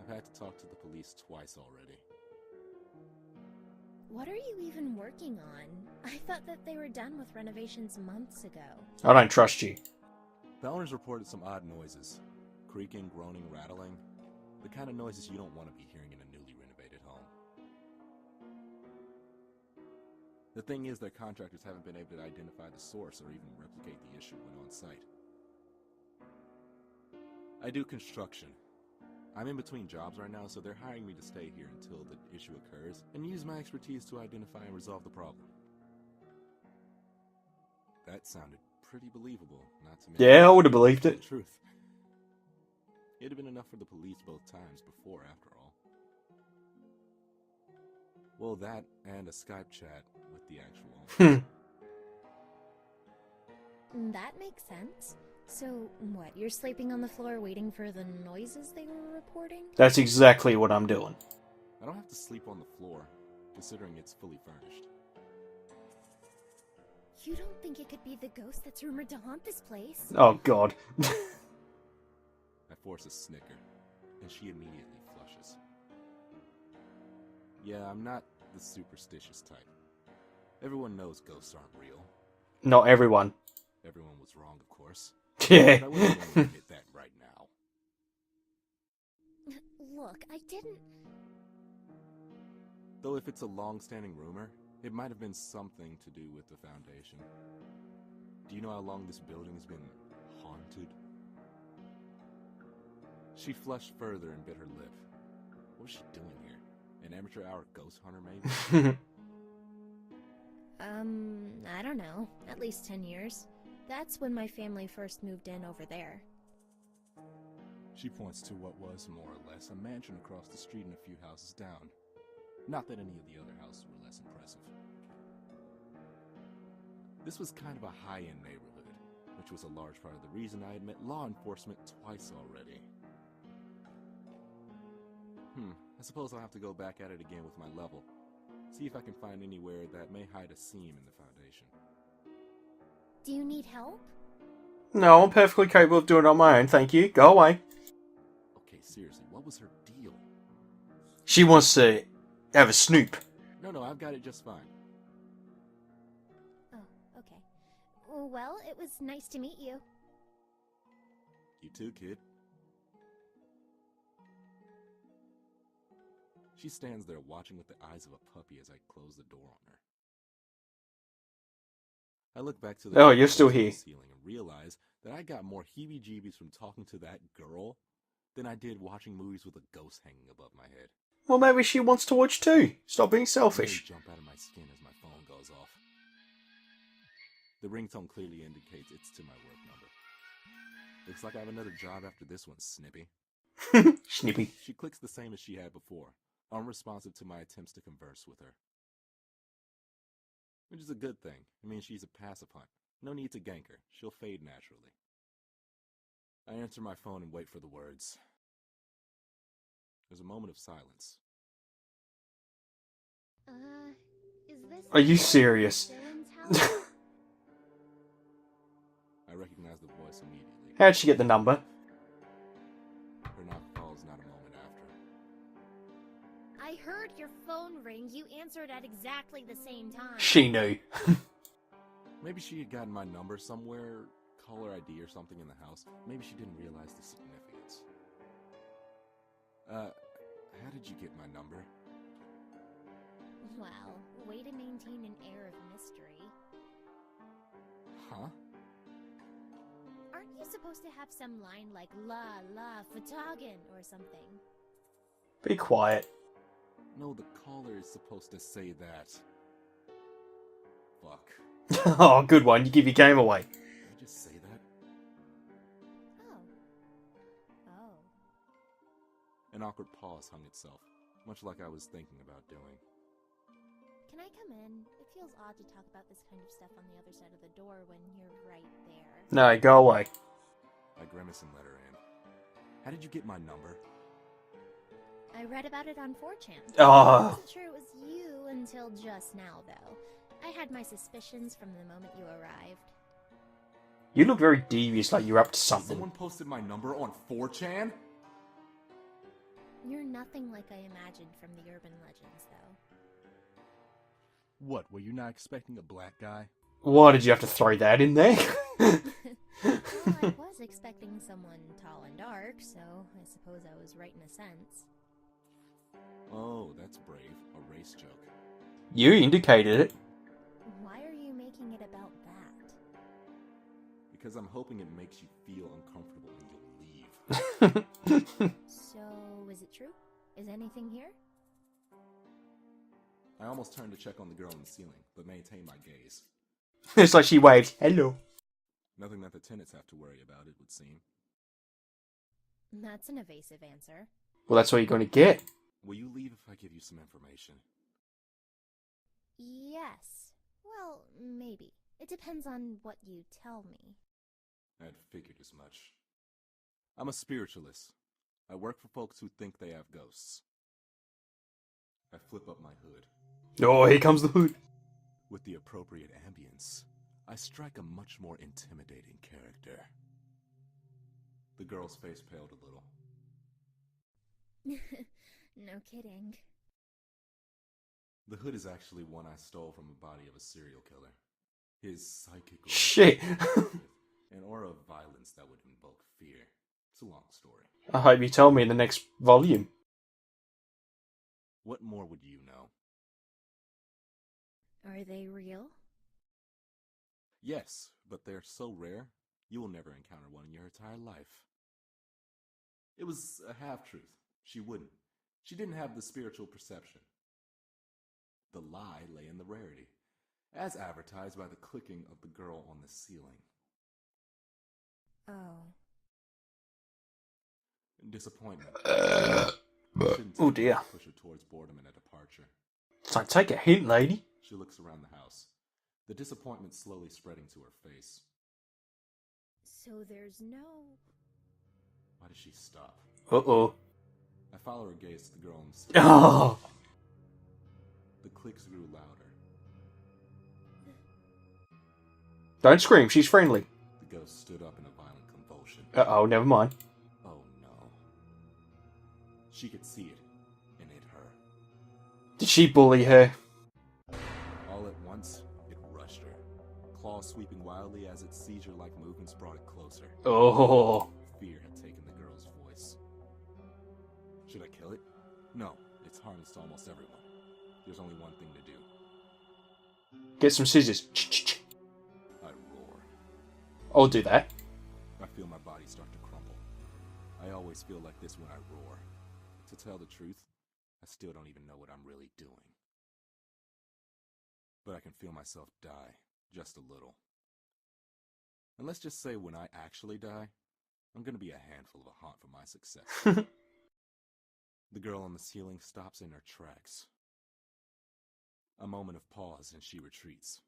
I've had to talk to the police twice already. What are you even working on? I thought that they were done with renovations months ago. I don't trust you. The owners reported some odd noises. creaking, groaning, rattling. The kind of noises you don't want to be hearing in a newly renovated home. The thing is that contractors haven't been able to identify the source or even replicate the issue when on site. I do construction. I'm in between jobs right now, so they're hiring me to stay here until the issue occurs and use my expertise to identify and resolve the problem. That sounded pretty believable, not to mention... Yeah, I would have believed it. The truth. It'd have been enough for the police both times before, after all. Well, that and a Skype chat with the actual owner. That makes sense. So, what, you're sleeping on the floor waiting for the noises they were reporting? That's exactly what I'm doing. I don't have to sleep on the floor, considering it's fully furnished. You don't think it could be the ghost that's rumored to haunt this place? Oh, God. I force a snicker, and she immediately flushes. Yeah, I'm not the superstitious type. Everyone knows ghosts aren't real. Not everyone. Everyone was wrong, of course. Yeah. But I wouldn't want to admit that right now. Look, I didn't... Though if it's a long-standing rumor, it might have been something to do with the foundation. Do you know how long this building's been haunted? She flushed further and bit her lip. What was she doing here? An amateur hour ghost hunter, maybe? I don't know. At least 10 years. That's when my family first moved in over there. She points to what was, more or less, a mansion across the street and a few houses down. Not that any of the other houses were less impressive. This was kind of a high-end neighborhood, which was a large part of the reason I had met law enforcement twice already. I suppose I'll have to go back at it again with my level. See if I can find anywhere that may hide a seam in the foundation. Do you need help? No, I'm perfectly capable of doing it on my own, thank you. Go away. Okay, seriously, what was her deal? She wants to have a snoop. No, I've got it just fine. Oh, okay. Well, it was nice to meet you. You too, kid. She stands there watching with the eyes of a puppy as I close the door on her. I look back to the Oh, you're still here. Ceiling and realize that I got more heebie-jeebies from talking to that girl than I did watching movies with a ghost hanging above my head. Well, maybe she wants to watch too. Stop being I selfish. jump out of my skin as my phone goes off. The ringtone clearly indicates it's to my work number. Looks like I have another job after this one, Snippy. Snippy. She clicks the same as she had before, unresponsive to my attempts to converse with her. Which is a good thing. I mean, she's a pacifiant. No need to gank her. She'll fade naturally. I answer my phone and wait for the words. There's a moment of silence. Is this... Are you serious? Dylan's house? I recognize the voice immediately. How'd she get the number? Her knock falls not a moment after. I heard your phone ring. You answered at exactly the same time. She knew. Maybe she had gotten my number somewhere, caller ID or something in the house. Maybe she didn't realize the significance. How did you get my number? Well, way to maintain an air of mystery. Huh? Aren't you supposed to have some line like la Fatagan or something? Be quiet. No, the caller is supposed to say that. Fuck. Oh, good one. You give your game away. Did I just say that? Oh. An awkward pause hung itself, much like I was thinking about doing. Can I come in? It feels odd to talk about this kind of stuff on the other side of the door when you're right there. No, go away. I grimace and let her in. How did you get my number? I read about it on 4chan. Oh. I wasn't sure it was you until just now, though. I had my suspicions from the moment you arrived. You look very devious, like you're up to something. Someone posted my number on 4chan? You're nothing like I imagined from the urban legends, though. What, were you not expecting a black guy? Why did you have to throw that in there? Well, I was expecting someone tall and dark, so I suppose I was right in a sense. Oh, that's brave. A race joke. You indicated it. Why are you making it about that? Because I'm hoping it makes you feel uncomfortable and you'll leave. So, is it true? Is anything here? I almost turned to check on the girl in the ceiling, but maintained my gaze. It's like she waved, hello. Nothing that the tenants have to worry about, it would seem. That's an evasive answer. Well, that's what you're going to get. Will you leave if I give you some information? Yes. Well, maybe. It depends on what you tell me. I'd figured as much. I'm a spiritualist. I work for folks who think they have ghosts. I flip up my hood. Oh, here comes the hood. With the appropriate ambience, I strike a much more intimidating character. The girl's face paled a little. No kidding. The hood is actually one I stole from the body of a serial killer. His psychic... Shit. An aura of violence that would invoke fear. It's a long story. I hope you tell me in the next volume. What more would you know? Are they real? Yes, but they're so rare, you will never encounter one in your entire life. It was a half-truth. She wouldn't. She didn't have the spiritual perception. The lie lay in the rarity, as advertised by the clicking of the girl on the ceiling. Oh. Disappointment. Oh dear. Push her towards boredom and a departure. So take a hint, lady. She looks around the house, the disappointment slowly spreading to her face. So there's no... Why does she stop? Uh-oh. I follow her gaze to the girl on the ceiling. Oh. The clicks grew louder. Don't scream, she's friendly. The ghost stood up in a violent convulsion. Uh-oh, never mind. Oh no. She could see it, and it hurt. Did she bully her? All at once, it rushed her. Claws sweeping wildly as its seizure-like movements brought it closer. Oh. Fear had taken the girl's voice. Should I kill it? No, it's harmless to almost everyone. There's only one thing to do. Get some scissors. I roar. I'll do that. I feel my body start to crumble. I always feel like this when I roar. To tell the truth, I still don't even know what I'm really doing. But I can feel myself die, just a little. And let's just say when I actually die, I'm gonna be a handful of a haunt for my success. The girl on the ceiling stops in her tracks. A moment of pause and she retreats,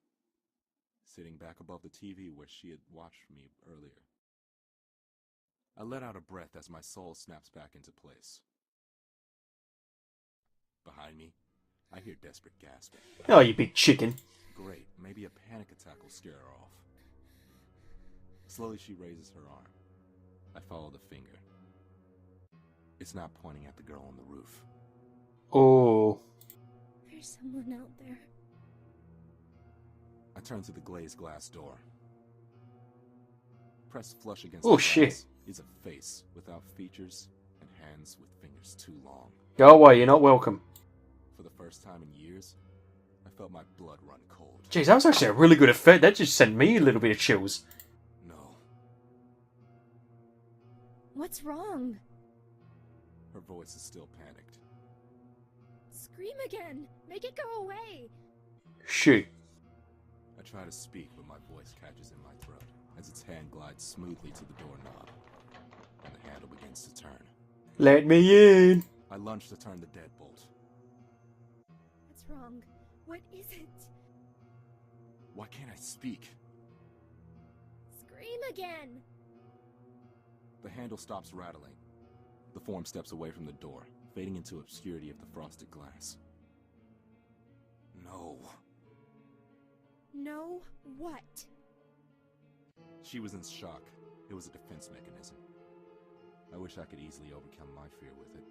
sitting back above the TV where she had watched me earlier. I let out a breath as my soul snaps back into place. Behind me, I hear desperate gasping. Oh, you big chicken. Great, maybe a panic attack will scare her off. Slowly she raises her arm. I follow the finger. It's not pointing at the girl on the roof. Oh. There's someone out there. I turn to the glazed glass door. Pressed flush against Oh, the glass shit. is a face without features and hands with fingers too long. Go away, you're not welcome. For the first time in years, I felt my blood run cold. Jeez, that was actually a really good effect. That just sent me a little bit of chills. No. What's wrong? Her voice is still panicked. Scream again! Make it go away! Shoot. I try to speak, but my voice catches in my throat as its hand glides smoothly to the doorknob, and the handle begins to turn. Let me in. I lunge to turn the deadbolt. What's wrong? What is it? Why can't I speak? Scream again! The handle stops rattling. The form steps away from the door, fading into obscurity of the frosted glass. No. No, what? She was in shock. It was a defense mechanism. I wish I could easily overcome my fear with it.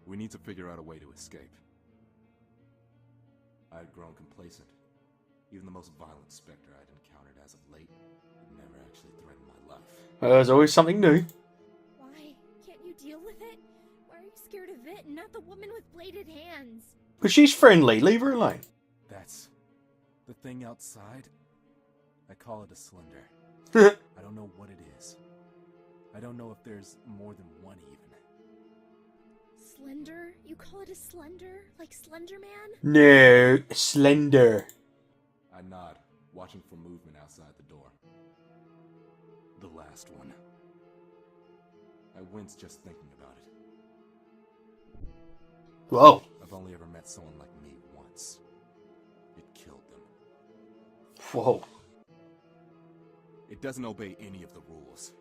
We need to figure out a way to escape. I had grown complacent. Even the most violent specter I'd encountered as of late had never actually threatened my life. There's always something new. Why? Can't you deal with it? Why are you scared of it and not the woman with bladed hands? Because she's friendly. Leave her alone. That's the thing outside. I call it a slender. I don't know what it is. I don't know if there's more than one even. Slender? You call it a slender? Like Slender Man? No, slender. I nod, watching for movement outside the door. The last one. I wince just thinking about it. Whoa. I've only ever met someone like me once. It killed them. Whoa. It doesn't obey any of the rules.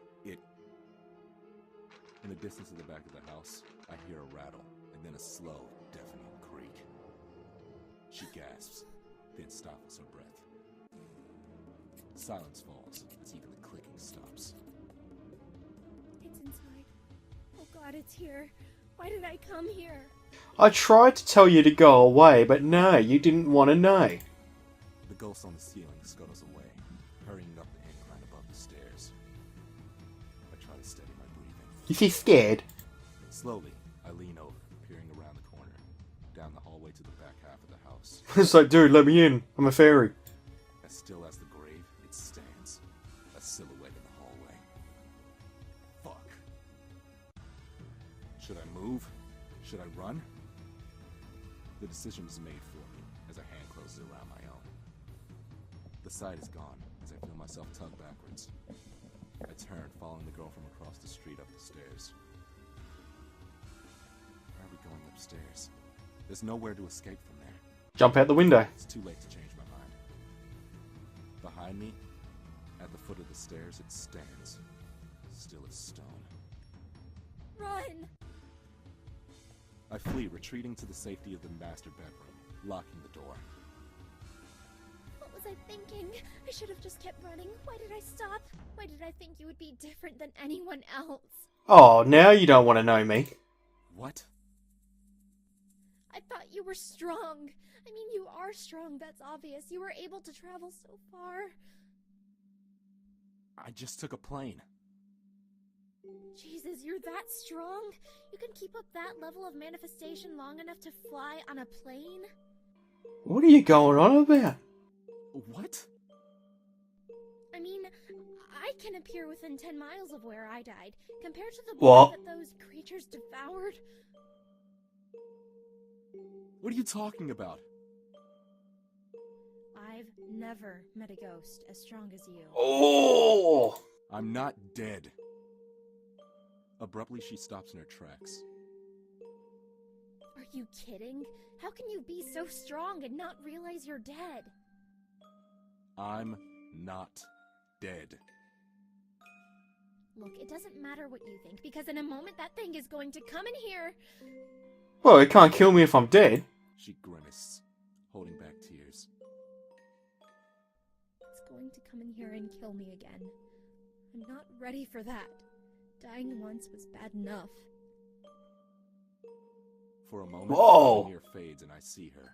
In the distance of the back of the house, I hear a rattle, and then a slow, deafening creak. She gasps, then stifles her breath. Silence falls as even the clicking stops. It's inside. Oh god, it's here. Why did I come here? I tried to tell you to go away, but no, you didn't want to know. The ghost on the ceiling scuttles away, hurrying up the incline above the stairs. I try to steady my breathing. You feel scared? Slowly, I lean over, peering around the corner, down the hallway to the back half of the house. It's like, dude, let me in. I'm a fairy. As still as the grave, it stands, a silhouette in the hallway. Fuck. Should I move? Should I run? The decision is made for me as a hand closes around my own. The sight is gone as I feel myself tug backwards. I turn, following the girl from across the street up the stairs. Where are we going upstairs? There's nowhere to escape from there. Jump out the window. It's too late to change my mind. Behind me, at the foot of the stairs, it stands, still as stone. Run! I flee, retreating to the safety of the master bedroom, locking the door. What was I thinking? I should have just kept running. Why did I stop? Why did I think you would be different than anyone else? Oh, now you don't want to know me. What? I thought you were strong. I mean, you are strong, that's obvious. You were able to travel so far. I just took a plane. Jesus, you're that strong? You can keep up that level of manifestation long enough to fly on a plane? What are you going on about? What? I mean, I can appear within 10 miles of where I died, compared to the What? blood that those creatures devoured. What are you talking about? I've never met a ghost as strong as you. Oh! I'm not dead. Abruptly, she stops in her tracks. Are you kidding? How can you be so strong and not realize you're dead? I'm not dead. Look, it doesn't matter what you think, because in a moment that thing is going to come in here. Well, it can't kill me if I'm dead. She grimaced, holding back tears. It's going to come in here and kill me again. I'm not ready for that. Dying once was bad enough. For a moment, Whoa! the mirror fades and I see her,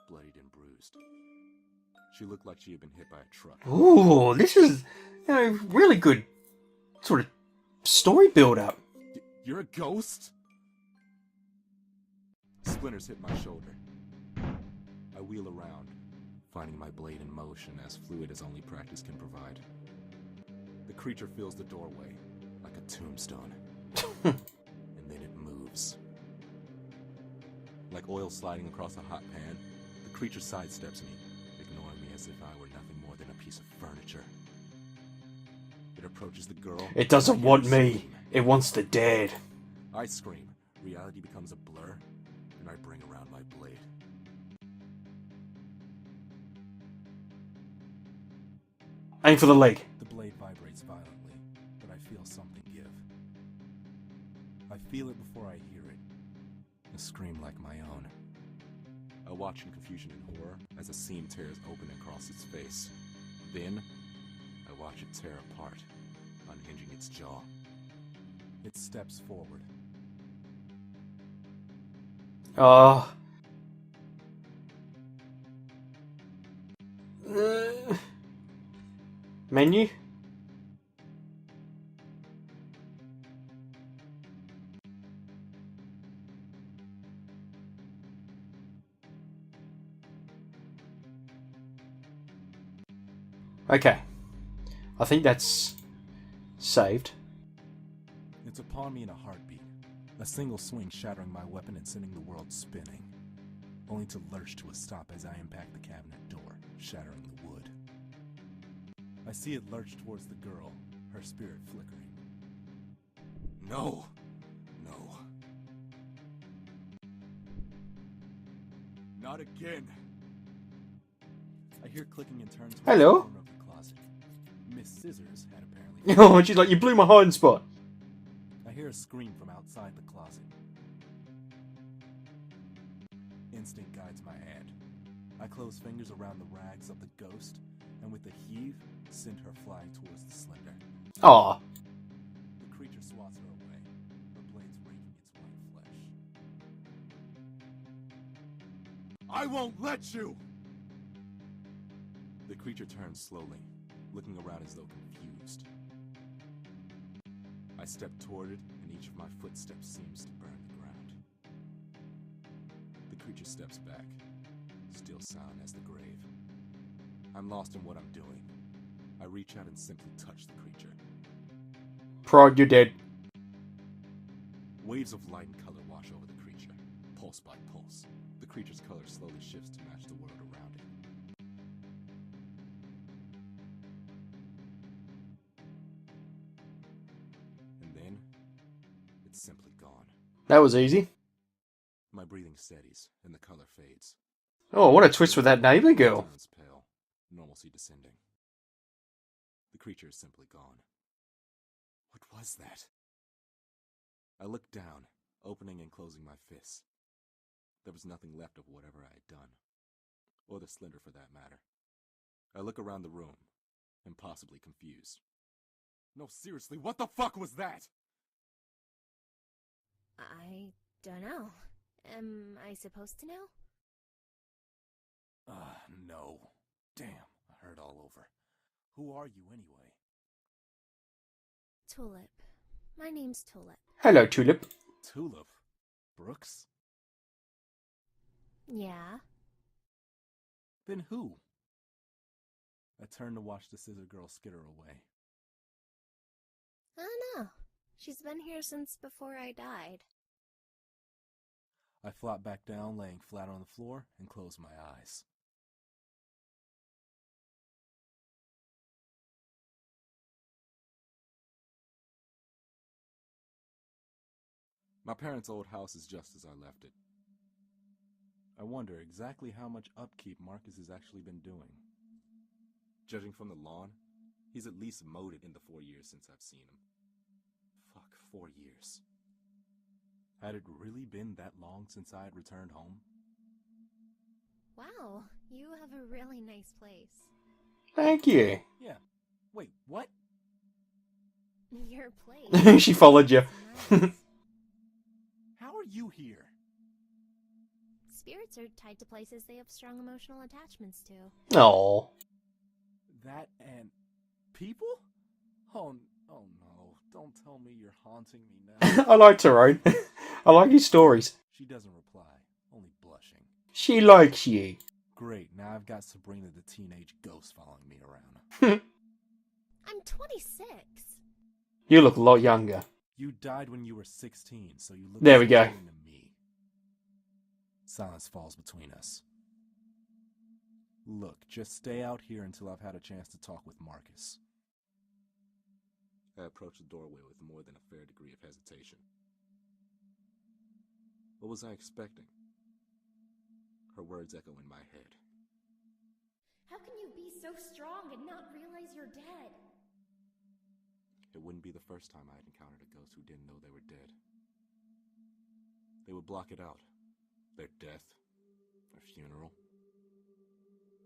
bloodied and bruised. She looked like she had been hit by a truck. Ooh, this is really good sort of story build-up. You're a ghost? Splinters hit my shoulder. I wheel around, finding my blade in motion, as fluid as only practice can provide. The creature fills the doorway, like a tombstone. And then it moves. Like oil sliding across a hot pan, the creature sidesteps me, ignoring me as if I were nothing more than a piece of furniture. It approaches the girl. It doesn't want me. It wants the dead. I scream. Reality becomes a blur, and I bring around my blade. Aim for the leg. The blade vibrates violently, but I feel something give. I feel it before I hear it. A scream like my own. I watch in confusion and horror as a seam tears open across its face. Then, I watch it tear apart, unhinging its jaw. It steps forward. Menu? Okay. I think that's saved. It's upon me in a heartbeat. A single swing shattering my weapon and sending the world spinning. Only to lurch to a stop as I impact the cabinet door, shattering the wood. I see it lurch towards the girl, her spirit flickering. No! No. Not again! I hear clicking and turn towards Hello? the corner of the closet. Miss Scissors had apparently... Oh, she's like, you blew my hiding spot. I hear a scream from outside the closet. Instinct guides my hand. I close fingers around the rags of the ghost, and with a heave, send her flying towards the slender. Aw. The creature swats her away, her blades raking its white flesh. I won't let you! The creature turns slowly, looking around as though confused. I step toward it, and each of my footsteps seems to burn the ground. The creature steps back, still silent as the grave. I'm lost in what I'm doing. I reach out and simply touch the creature. Prod, you're dead. Waves of light and color wash over the creature, pulse by pulse. The creature's color slowly shifts to match the world around it. And then, it's simply gone. That was easy. My breathing steadies, and the color fades. Oh, what a twist with that neighbor girl. Turns pale, normalcy descending. The creature is simply gone. What was that? I looked down, opening and closing my fists. There was nothing left of whatever I had done. Or the slender for that matter. I look around the room, impossibly confused. No, seriously, what the fuck was that? I don't know. Am I supposed to know? No. Damn, I hurt all over. Who are you anyway? Tulip. My name's Tulip. Hello, Tulip. Tulip? Brooks? Yeah? Then who? I turned to watch the scissor girl skitter away. I don't know. She's been here since before I died. I flopped back down, laying flat on the floor, and closed my eyes. My parents' old house is just as I left it. I wonder exactly how much upkeep Marcus has actually been doing. Judging from the lawn, he's at least mowed it in the 4 years since I've seen him. Fuck, 4 years. Had it really been that long since I had returned home? Wow, you have a really nice place. Thank you. Yeah. Wait, what? Your place. She followed you. Nice. How are you here? Spirits are tied to places they have strong emotional attachments to. Oh. That and people? Oh no. Don't tell me you're haunting me now. I like Tyrone. I like his stories. She doesn't reply, only blushing. She likes you. Great, now I've got Sabrina the teenage ghost following me around. I'm 26. You look a lot younger. You died when you were 16, so you look There we go. 16 to me. Silence falls between us. Look, just stay out here until I've had a chance to talk with Marcus. I approached the doorway with more than a fair degree of hesitation. What was I expecting? Her words echo in my head. How can you be so strong and not realize you're dead? It wouldn't be the first time I had encountered a ghost who didn't know they were dead. They would block it out. Their death, their funeral.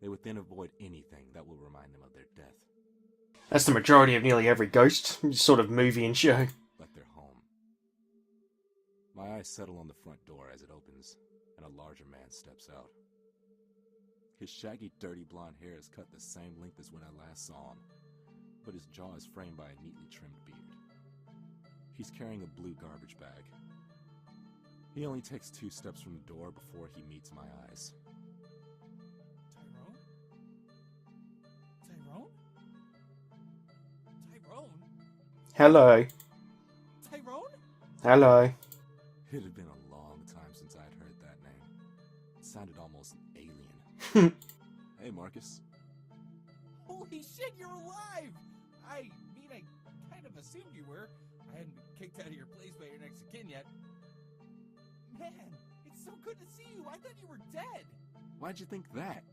They would then avoid anything that will remind them of their death. That's the majority of nearly every ghost sort of movie and show. Like their home. My eyes settle on the front door as it opens, and a larger man steps out. His shaggy, dirty blonde hair is cut the same length as when I last saw him, but his jaw is framed by a neatly trimmed beard. He's carrying a blue garbage bag. He only takes 2 steps from the door before he meets my eyes. Tyrone? Tyrone? Tyrone? Hello. Tyrone? Hello. It had been a long time since I'd heard that name. It sounded almost alien. Hey, Marcus. Holy shit, you're alive! I mean, I kind of assumed you were. I hadn't been kicked out of your place by your next of kin yet. Man, it's so good to see you. I thought you were dead. Why'd you think that?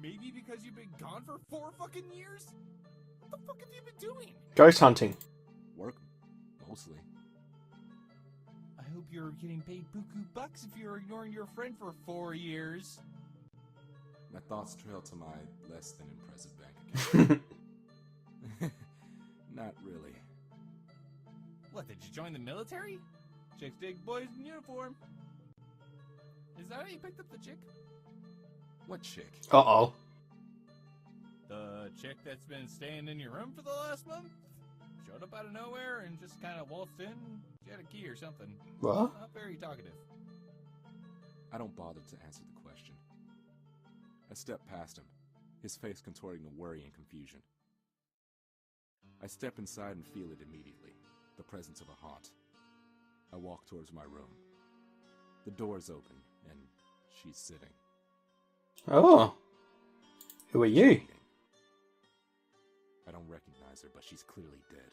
Maybe because you've been gone for 4 fucking years? What the fuck have you been doing? Ghost hunting. Work, mostly. I hope you're getting paid buku bucks if you're ignoring your friend for 4 years. My thoughts trail to my less than impressive bank account. Not really. What, did you join the military? Chicks dig boys in uniform. Is that how you picked up the chick? What chick? Uh-oh. The chick that's been staying in your room for the last month? Showed up out of nowhere and just kind of waltzed in. She had a key or something. What? Not very talkative. I don't bother to answer the question. I step past him, his face contorting to worry and confusion. I step inside and feel it immediately, the presence of a haunt. I walk towards my room. The door's open, and she's sitting. Oh. Who are you? I don't recognize her, but she's clearly dead.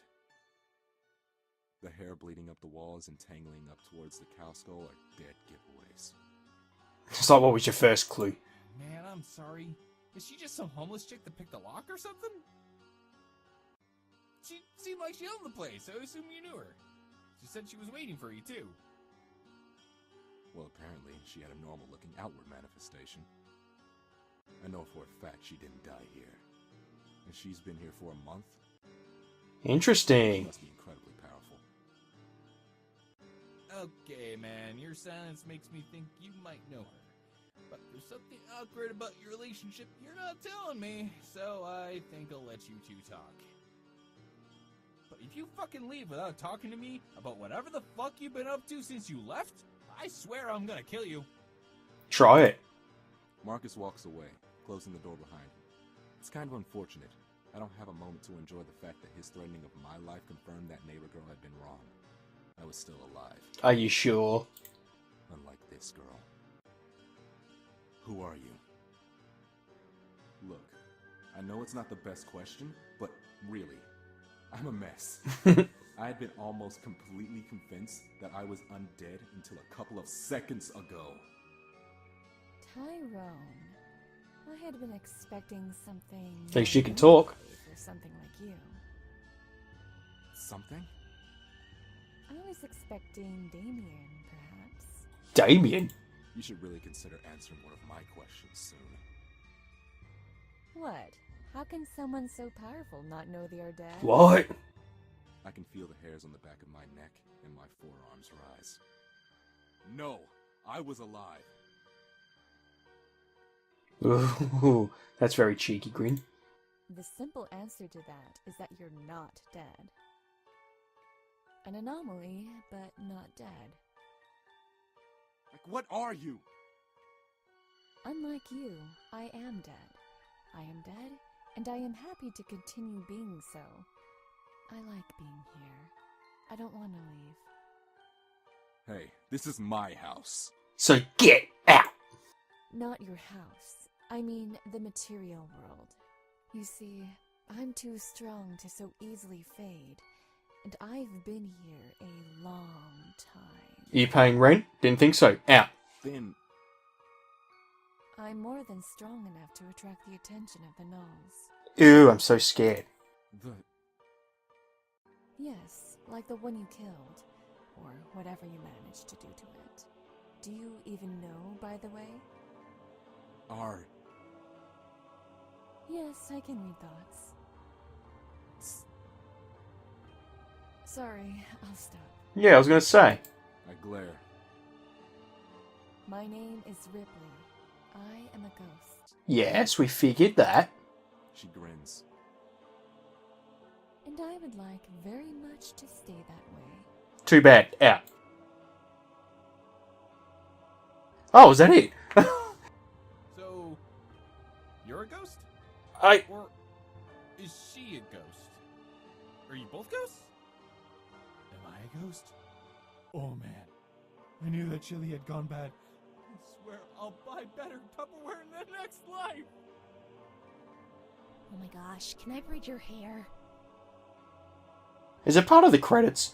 The hair bleeding up the walls and tangling up towards the cow skull are dead giveaways. So what was your first clue? Man, I'm sorry. Is she just some homeless chick that picked a lock or something? She seemed like she owned the place, so I assume you knew her. She said she was waiting for you, too. Well, apparently, she had a normal-looking outward manifestation. I know for a fact she didn't die here. And she's been here for a month. Interesting. She must be incredibly powerful. Okay, man, your silence makes me think you might know her. But there's something awkward about your relationship you're not telling me, so I think I'll let you two talk. But if you fucking leave without talking to me about whatever the fuck you've been up to since you left, I swear I'm gonna kill you. Try it. Marcus walks away, closing the door behind him. It's kind of unfortunate. I don't have a moment to enjoy the fact that his threatening of my life confirmed that neighbor girl had been wrong. I was still alive. Are you sure? Unlike this girl. Who are you? Look, I know it's not the best question, but really, I'm a mess. I had been almost completely convinced that I was undead until a couple of seconds ago. Tyrone, I had been expecting something. At least you can talk. For something like you. Something? I was expecting Damien, perhaps. Damien? You should really consider answering one of my questions soon. What? How can someone so powerful not know they are dead? What? I can feel the hairs on the back of my neck and my forearms rise. No, I was alive. Ooh, that's very cheeky, Grin. The simple answer to that is that you're not dead. An anomaly, but not dead. Like, what are you? Unlike you, I am dead. I am dead, and I am happy to continue being so. I like being here. I don't want to leave. Hey, this is my house. So get out! Not your house. I mean, the material world. You see, I'm too strong to so easily fade, and I've been here a long time. Are you paying rent? Didn't think so. Out. Then... I'm more than strong enough to attract the attention of the gnolls. Ew, I'm so scared. Yes, like the one you killed, or whatever you managed to do to it. Do you even know, by the way? Are... Yes, I can read thoughts. Sorry, I'll stop. Yeah, I was gonna say. I glare. My name is Ripley. I am a ghost. Yes, we figured that. She grins. and I would like very much to stay that way. Too bad. Out. Oh, is that it? So, you're a ghost? Or is she a ghost? Are you both ghosts? Am I a ghost? Oh man, I knew that chili had gone bad. I swear I'll buy better Tupperware in the next life! Oh my gosh, can I braid your hair? Is it part of the credits?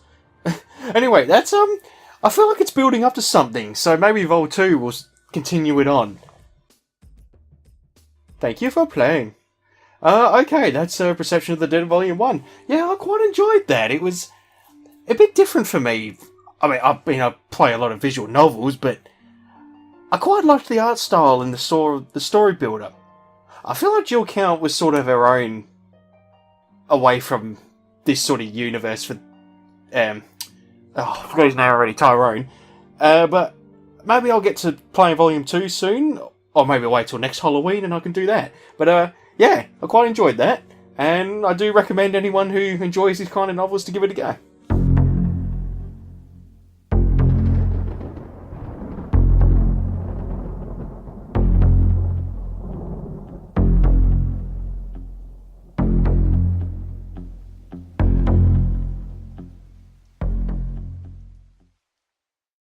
Anyway, that's I feel like it's building up to something, so maybe Vol 2 will continue it on. Thank you for playing. Okay, that's Perception of the Dead Volume 1. Yeah, I quite enjoyed that. It was a bit different for me. I play a lot of visual novels, but I quite liked the art style and the story build-up. I feel like Jill Count was sort of her own, away from this sort of universe for, I forgot his name already, Tyrone. But maybe I'll get to playing Volume 2 soon, or maybe I'll wait till next Halloween and I can do that. But yeah, I quite enjoyed that, and I do recommend anyone who enjoys these kind of novels to give it a go.